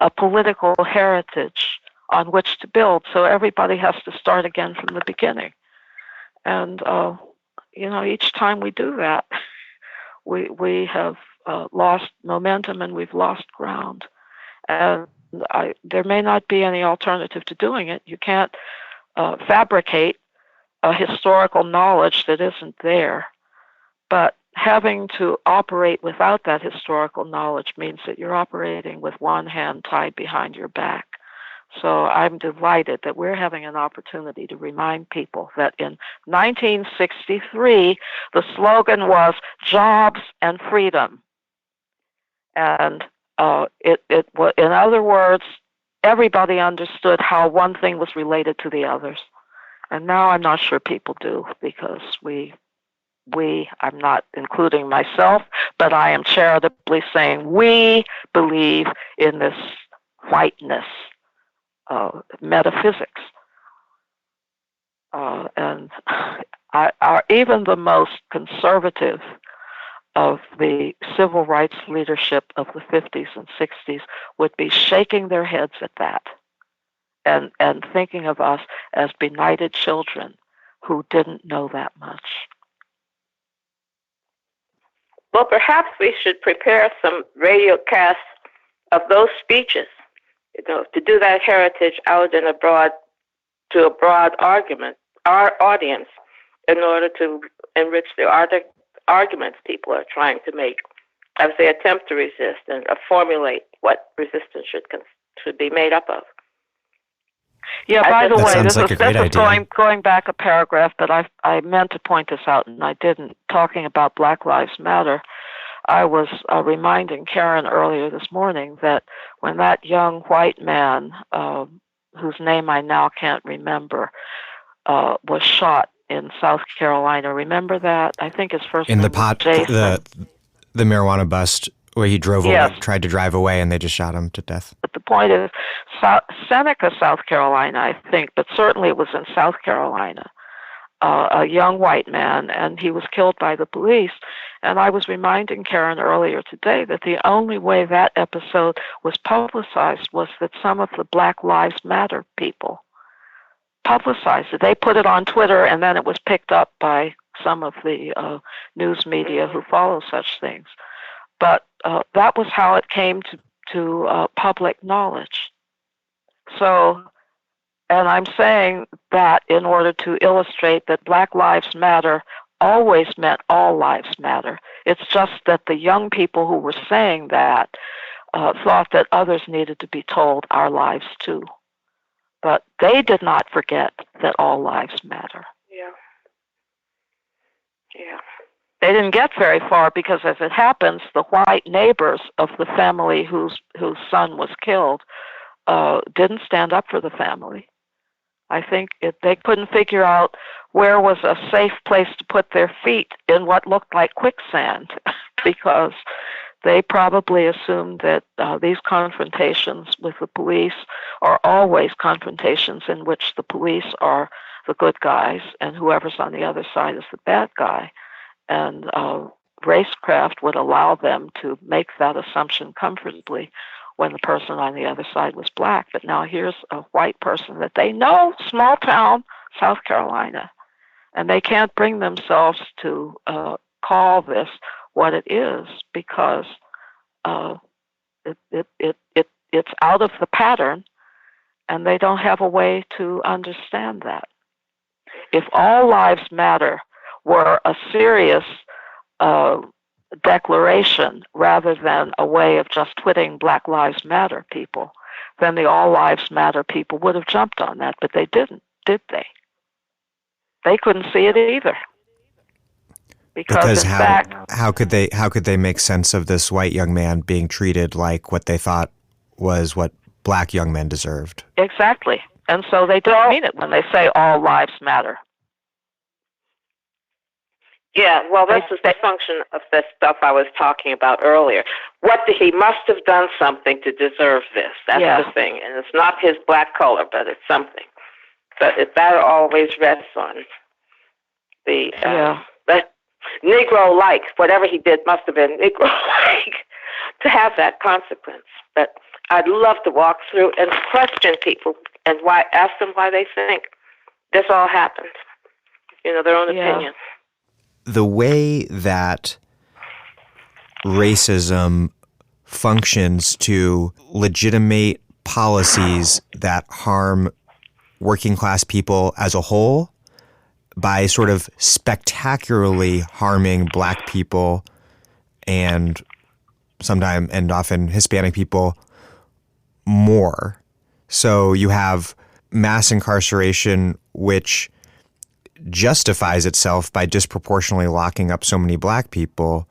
S2: a political heritage on which to build. So everybody has to start again from the beginning. And, each time we do that, we have lost momentum and we've lost ground. And there may not be any alternative to doing it. You can't fabricate a historical knowledge that isn't there. But having to operate without that historical knowledge means that you're operating with one hand tied behind your back. So I'm delighted that we're having an opportunity to remind people that in 1963, the slogan was jobs and freedom. And it was, in other words, everybody understood how one thing was related to the others. And now I'm not sure people do, because I'm not including myself, but I am charitably saying we believe in this whiteness metaphysics. And even the most conservative of the civil rights leadership of the 50s and 60s would be shaking their heads at that and thinking of us as benighted children who didn't know that much.
S3: Well, perhaps we should prepare some radio casts of those speeches, to do that heritage out in a broad audience, in order to enrich the arguments people are trying to make as they attempt to resist and formulate what resistance should be made up of.
S2: Yeah, by the way, this
S1: is
S2: going back a paragraph, but I meant to point this out and I didn't. Talking about Black Lives Matter, I was reminding Karen earlier this morning that when that young white man, whose name I now can't remember, was shot in South Carolina. Remember that? I think his first name was Jason.
S1: The marijuana bust where he drove away, tried to drive away, and they just shot him to death.
S2: But the point is, Seneca, South Carolina, I think, but certainly it was in South Carolina, a young white man, and he was killed by the police. And I was reminding Karen earlier today that the only way that episode was publicized was that some of the Black Lives Matter people publicized it. They put it on Twitter, and then it was picked up by some of the news media who follow such things. But that was how it came to public knowledge. So, and I'm saying that in order to illustrate that Black Lives Matter always meant all lives matter. It's just that the young people who were saying that thought that others needed to be told our lives too. But they did not forget that all lives matter.
S3: Yeah.
S2: They didn't get very far because, as it happens, the white neighbors of the family whose son was killed didn't stand up for the family. I think they couldn't figure out where was a safe place to put their feet in what looked like quicksand because they probably assumed that these confrontations with the police are always confrontations in which the police are the good guys and whoever's on the other side is the bad guy. And Racecraft would allow them to make that assumption comfortably when the person on the other side was black. But now here's a white person that they know, small town, South Carolina, and they can't bring themselves to call this what it is because it's out of the pattern, and they don't have a way to understand that. If all lives matter were a serious declaration rather than a way of just twitting Black Lives Matter people, then the All Lives Matter people would have jumped on that, but they didn't, did they? They couldn't see it either. Because in fact,
S1: how could they make sense of this white young man being treated like what they thought was what black young men deserved?
S2: Exactly. And so they don't mean it when they say all lives matter.
S3: Yeah, well, this is the function of the stuff I was talking about earlier. He must have done something to deserve this. That's the thing. And it's not his black color, but it's something. But that always rests on the Negro-like. Whatever he did must have been Negro-like to have that consequence. But I'd love to walk through and question people and ask them why they think this all happened. Their own opinion.
S1: The way that racism functions to legitimate policies that harm working class people as a whole by sort of spectacularly harming black people and often Hispanic people more. So you have mass incarceration, which justifies itself by disproportionately locking up so many black people,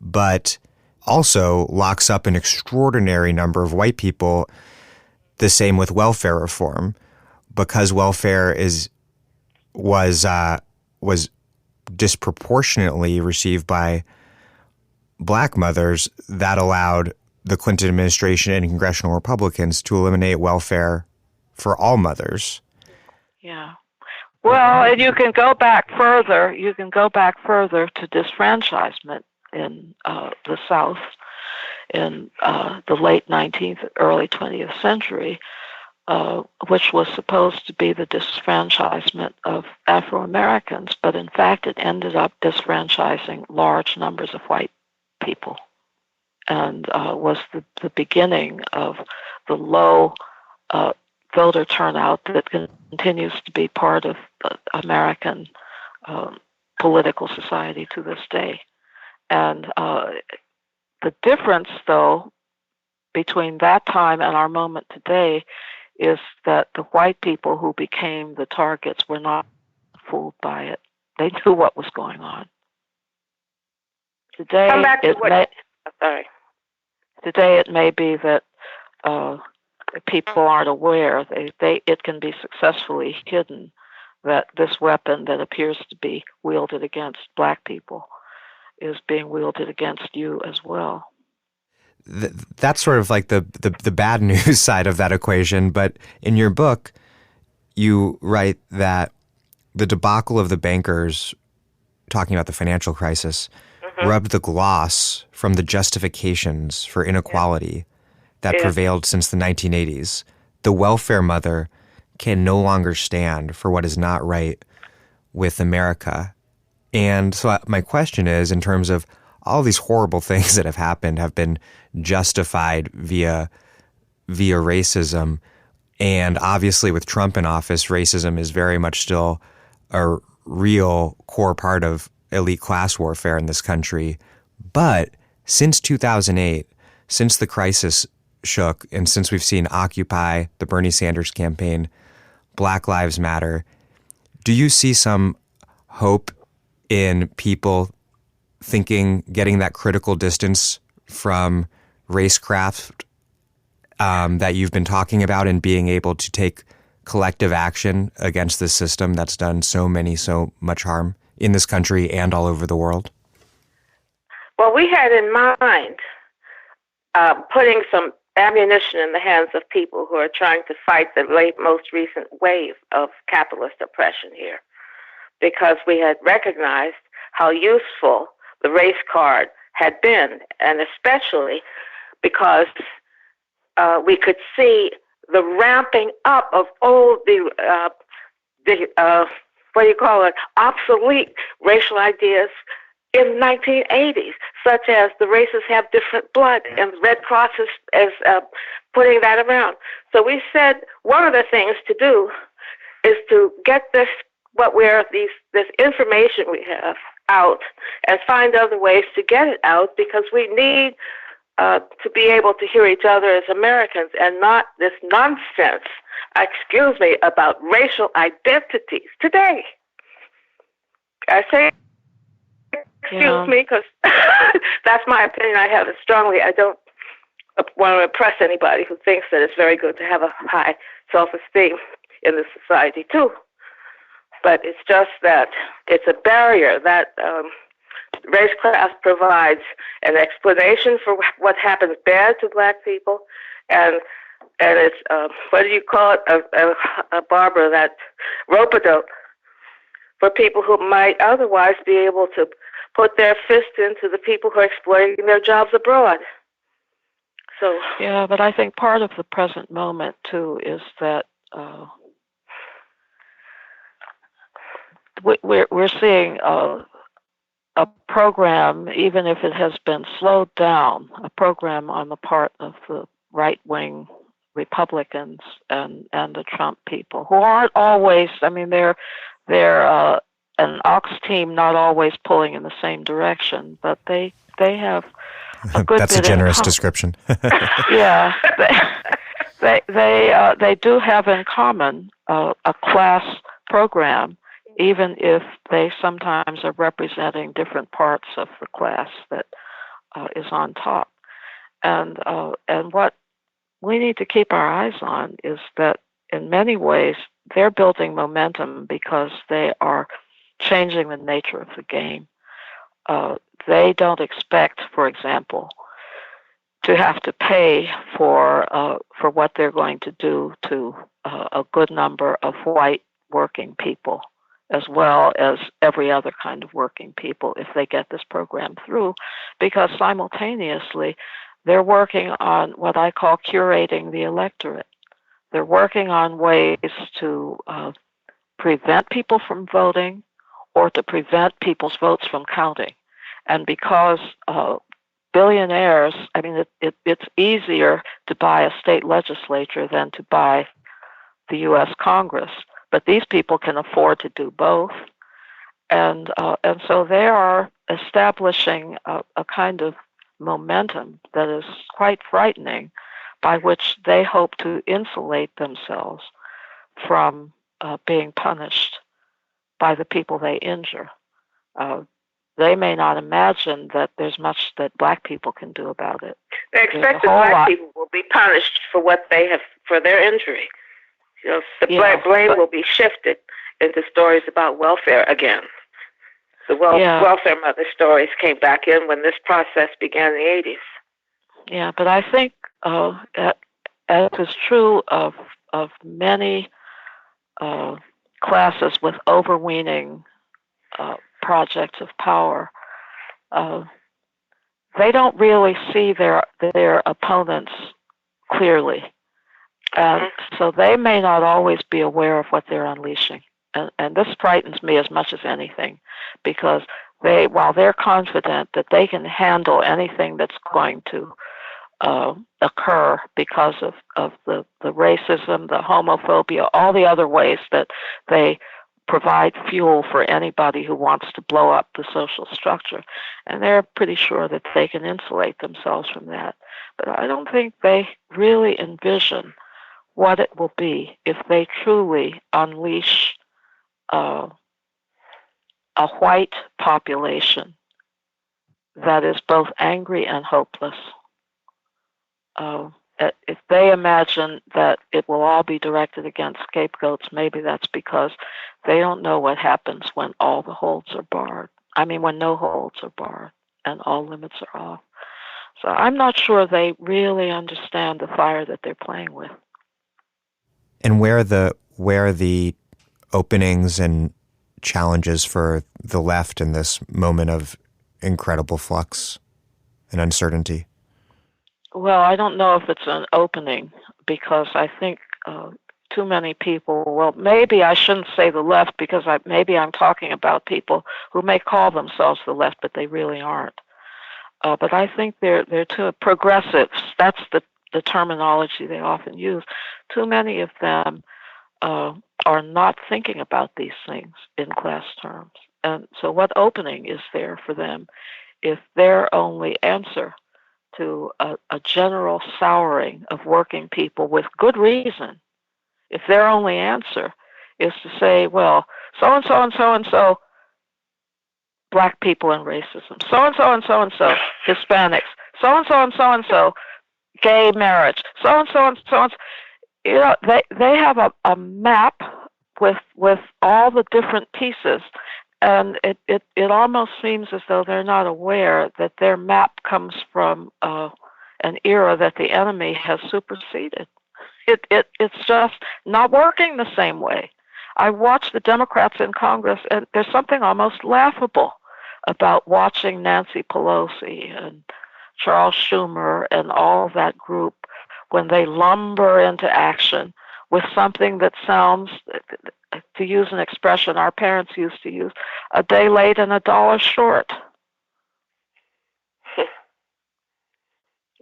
S1: but also locks up an extraordinary number of white people. The same with welfare reform, because welfare was disproportionately received by black mothers. That allowed the Clinton administration and congressional Republicans to eliminate welfare for all mothers.
S2: Yeah. Well, and you can go back further. You can go back further to disfranchisement in the South in the late 19th, early 20th century, which was supposed to be the disfranchisement of Afro-Americans, but in fact it ended up disfranchising large numbers of white people, and was the beginning of the low voter turnout that continues to be part of American political society to this day. And the difference, though, between that time and our moment today is that the white people who became the targets were not fooled by it. They knew what was going on. Today, Today it may be that people aren't aware. It can be successfully hidden that this weapon that appears to be wielded against black people is being wielded against you as well.
S1: That's sort of like the bad news side of that equation. But in your book, you write that the debacle of the bankers, talking about the financial crisis, rubbed the gloss from the justifications for inequality that prevailed since the 1980s. The welfare mother can no longer stand for what is not right with America. And so my question is, in terms of all these horrible things that have been justified via racism, and obviously with Trump in office, racism is very much still a real core part of elite class warfare in this country. But since 2008, since the crisis shook, and since we've seen Occupy, the Bernie Sanders campaign, Black Lives Matter, do you see some hope in people getting that critical distance from Racecraft that you've been talking about, and being able to take collective action against this system that's done so much harm in this country and all over the world?
S3: Well, we had in mind putting some ammunition in the hands of people who are trying to fight the most recent wave of capitalist oppression here, because we had recognized how useful the race card had been, and especially because we could see the ramping up of obsolete racial ideas in the 1980s, such as the races have different blood, and Red Cross is putting that around. So we said one of the things to do is to get this information we have out and find other ways to get it out, because we need to be able to hear each other as Americans, and not this nonsense, about racial identities today. I say excuse me, because that's my opinion. I have it strongly. I don't want to impress anybody who thinks that it's very good to have a high self-esteem in this society too. but it's just that it's a barrier that Racecraft provides an explanation for what happens bad to black people, and it's what do you call it, Barbara, that rope-a-dope for people who might otherwise be able to put their fist into the people who are exploiting their jobs abroad. So
S2: yeah, but I think part of the present moment too is that we're seeing a program, even if it has been slowed down, a program on the part of the right-wing Republicans and the Trump people, who aren't always, I mean, they're an ox team, not always pulling in the same direction, but they have a good
S1: That's
S2: bit
S1: a generous description.
S2: Yeah, they do have in common a class program, even if they sometimes are representing different parts of the class that is on top. And what we need to keep our eyes on is that in many ways they're building momentum because they are changing the nature of the game. They don't expect, for example, to have to pay for what they're going to do to a good number of white working people, as well as every other kind of working people, if they get this program through, because simultaneously they're working on what I call curating the electorate. They're working on ways to prevent people from voting or to prevent people's votes from counting. And because billionaires, I mean, it's easier to buy a state legislature than to buy the U.S. Congress. But these people can afford to do both. And so they are establishing a kind of momentum that is quite frightening, by which they hope to insulate themselves from being punished by the people they injure. They may not imagine that there's much that black people can do about it.
S3: They expect that black people will be punished for what they have, for their injury. You know, the blame will be shifted into stories about welfare again. The welfare mother stories came back in when this process began in the 80s.
S2: Yeah, but I think as is true of many classes with overweening projects of power, they don't really see their opponents clearly. And so they may not always be aware of what they're unleashing. And this frightens me as much as anything, because while they're confident that they can handle anything that's going to occur because of the racism, the homophobia, all the other ways that they provide fuel for anybody who wants to blow up the social structure. And they're pretty sure that they can insulate themselves from that. But I don't think they really envision what it will be if they truly unleash a white population that is both angry and hopeless. If they imagine that it will all be directed against scapegoats, maybe that's because they don't know what happens when all the holds are barred. I mean, when no holds are barred and all limits are off. So I'm not sure they really understand the fire that they're playing with.
S1: And where are the openings and challenges for the left in this moment of incredible flux and uncertainty?
S2: Well, I don't know if it's an opening, because I think too many people, well, maybe I shouldn't say the left, because maybe I'm talking about people who may call themselves the left, but they really aren't. But I think they're too progressives. That's the terminology they often use. Too many of them are not thinking about these things in class terms. And so what opening is there for them if their only answer to a general souring of working people with good reason, if their only answer is to say, well, so-and-so and so-and-so, black people and racism, so-and-so and so-and-so, Hispanics, so-and-so and so-and-so, gay marriage, so-and-so and so-and-so, you know, they have a map with all the different pieces. And it almost seems as though they're not aware that their map comes from an era that the enemy has superseded. It's just not working the same way. I watch the Democrats in Congress, and there's something almost laughable about watching Nancy Pelosi and Charles Schumer and all that group when they lumber into action with something that sounds, to use an expression our parents used to use, a day late and a dollar short.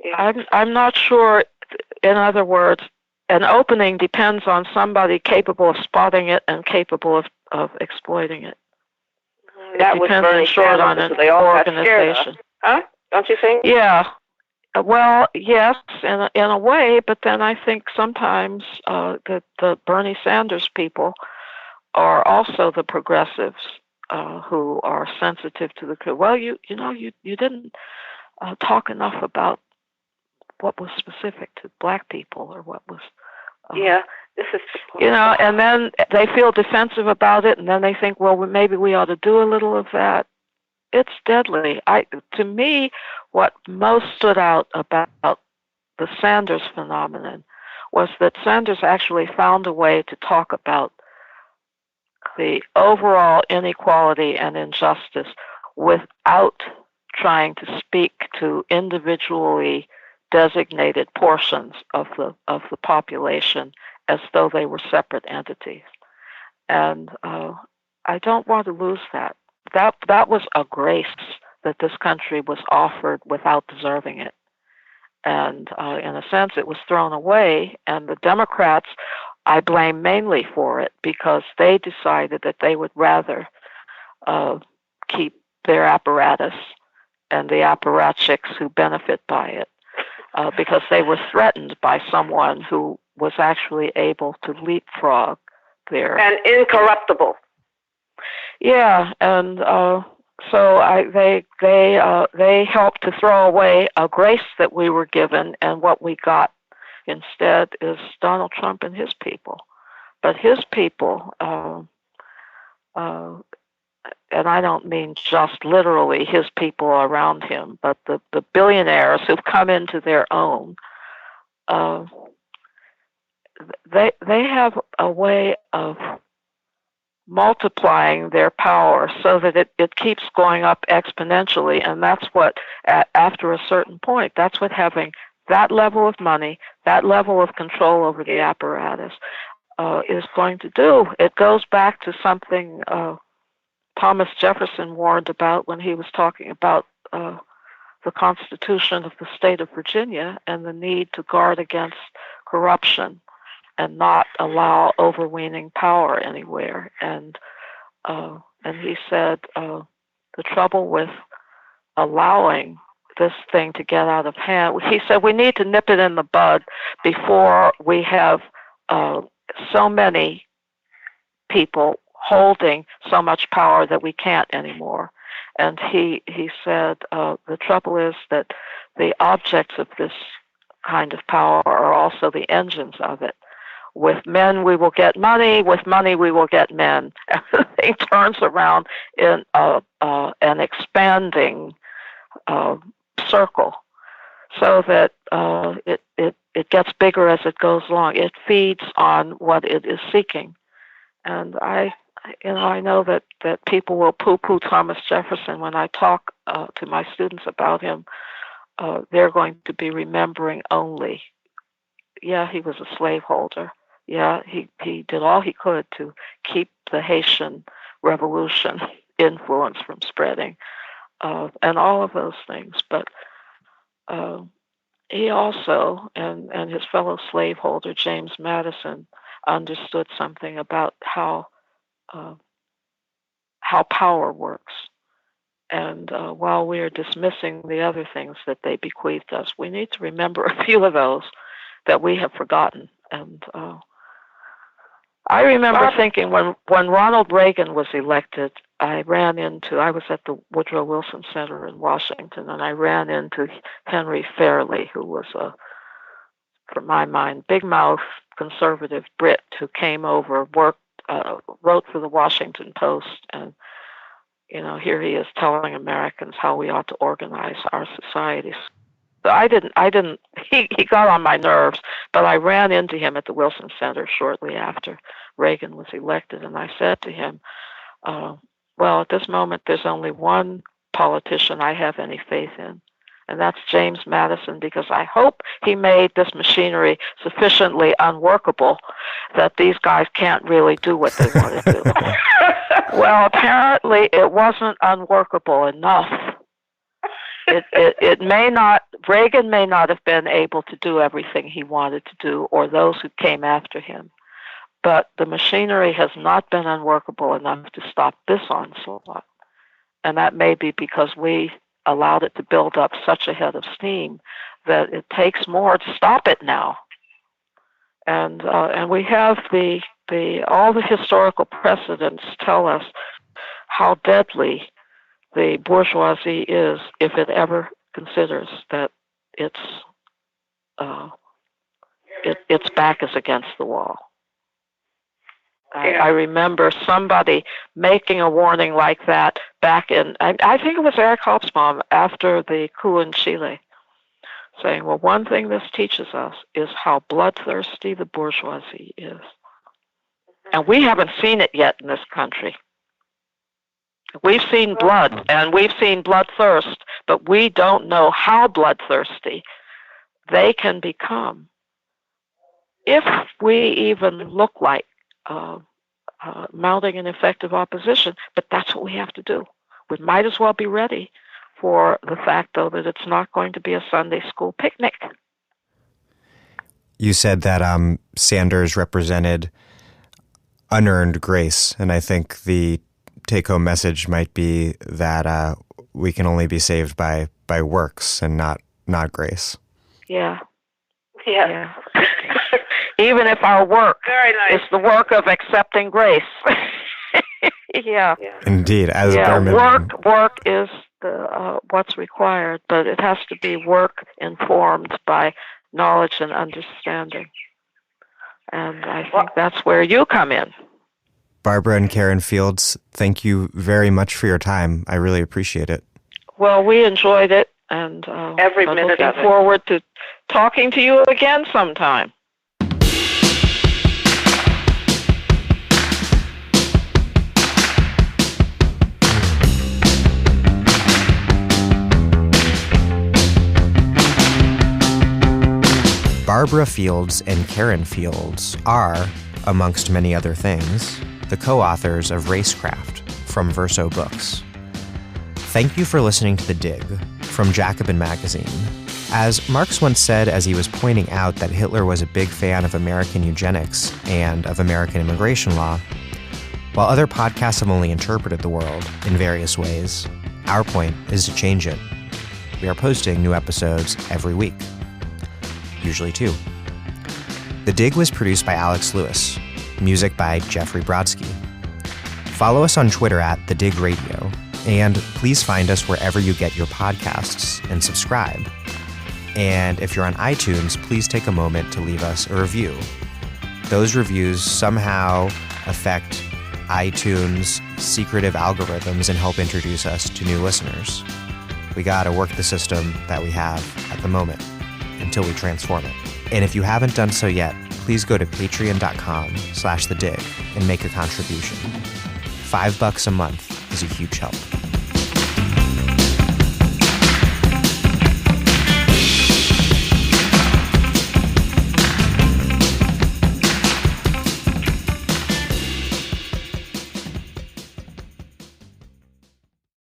S3: Yeah.
S2: I'm not sure, in other words, an opening depends on somebody capable of spotting it and capable of exploiting it.
S3: That
S2: it
S3: was
S2: depends
S3: Bernie
S2: short on
S3: Sanders,
S2: an
S3: so they all got
S2: organization.
S3: scared. Huh? Don't you think?
S2: Yeah. Well, yes, in a way, but then I think sometimes the Bernie Sanders people are also the progressives who are sensitive to the. Well, you didn't talk enough about what was specific to black people or what was.
S3: Yeah, this is.
S2: And then they feel defensive about it, and then they think, well, maybe we ought to do a little of that. It's deadly. To me, what most stood out about the Sanders phenomenon was that Sanders actually found a way to talk about the overall inequality and injustice without trying to speak to individually designated portions of the population as though they were separate entities. And I don't want to lose that. That was a grace that this country was offered without deserving it. And in a sense, it was thrown away, and the Democrats, I blame mainly for it, because they decided that they would rather keep their apparatus and the apparatchiks who benefit by it, because they were threatened by someone who was actually able to leapfrog their...
S3: And incorruptible.
S2: Yeah, and so they helped to throw away a grace that we were given, and what we got instead is Donald Trump and his people. But his people, and I don't mean just literally his people around him, but the billionaires who've come into their own, they have a way of multiplying their power so that it keeps going up exponentially, and that's what, after a certain point, that's what having that level of money, that level of control over the apparatus is going to do. It goes back to something Thomas Jefferson warned about when he was talking about the Constitution of the state of Virginia and the need to guard against corruption and not allow overweening power anywhere. And he said the trouble with allowing this thing to get out of hand, he said we need to nip it in the bud before we have so many people holding so much power that we can't anymore. And he said the trouble is that the objects of this kind of power are also the engines of it. With men, we will get money. With money, we will get men. Everything turns around in an expanding circle, so that it gets bigger as it goes along. It feeds on what it is seeking. And I know that people will poo-poo Thomas Jefferson when I talk to my students about him. They're going to be remembering only, yeah, he was a slaveholder. Yeah, he did all he could to keep the Haitian Revolution influence from spreading, and all of those things. But he also, and his fellow slaveholder, James Madison, understood something about how power works. And while we are dismissing the other things that they bequeathed us, we need to remember a few of those that we have forgotten. And I remember thinking when Ronald Reagan was elected, I was at the Woodrow Wilson Center in Washington, and I ran into Henry Fairley, who was for my mind, big mouth conservative Brit who came over, worked wrote for the Washington Post, and here he is telling Americans how we ought to organize our societies. So I didn't. He got on my nerves, but I ran into him at the Wilson Center shortly after Reagan was elected, and I said to him, well, at this moment, there's only one politician I have any faith in, and that's James Madison, because I hope he made this machinery sufficiently unworkable that these guys can't really do what they want to do. Well, apparently it wasn't unworkable enough. Reagan may not have been able to do everything he wanted to do, or those who came after him, but the machinery has not been unworkable enough to stop this onslaught. And that may be because we allowed it to build up such a head of steam that it takes more to stop it now. And we have all the historical precedents tell us how deadly the bourgeoisie is if it ever considers that its back is against the wall. I remember somebody making a warning like that back in, I think it was Eric Hobsbawm after the coup in Chile, saying, well, one thing this teaches us is how bloodthirsty the bourgeoisie is. And we haven't seen it yet in this country. We've seen blood, and we've seen bloodthirst, but we don't know how bloodthirsty they can become if we even look like mounting an effective opposition. But that's what we have to do. We might as well be ready for the fact, though, that it's not going to be a Sunday school picnic.
S1: You said that Sanders represented unearned grace, and I think the take-home message might be that we can only be saved by works and not grace.
S2: Yeah. Even if our work is the work of accepting grace. Yeah.
S1: Indeed, as bare minimum.
S2: Work is what's required, but it has to be work informed by knowledge and understanding. And I think that's where you come in.
S1: Barbara and Karen Fields, thank you very much for your time. I really appreciate it.
S2: Well, we enjoyed it, and
S3: every minute
S2: looking
S3: of it.
S2: Forward to talking to you again sometime.
S1: Barbara Fields and Karen Fields are, amongst many other things, the co-authors of Racecraft from Verso Books. Thank you for listening to The Dig from Jacobin Magazine. As Marx once said as he was pointing out that Hitler was a big fan of American eugenics and of American immigration law, while other podcasts have only interpreted the world in various ways, our point is to change it. We are posting new episodes every week. Usually 2. The Dig was produced by Alex Lewis. Music by Jeffrey Brodsky. Follow us on Twitter at The Dig Radio, and please find us wherever you get your podcasts and subscribe. And if you're on iTunes, please take a moment to leave us a review. Those reviews somehow affect iTunes' secretive algorithms and help introduce us to new listeners. We gotta work the system that we have at the moment until we transform it. And if you haven't done so yet, please go to patreon.com/thedig and make a contribution. $5 a month is a huge help.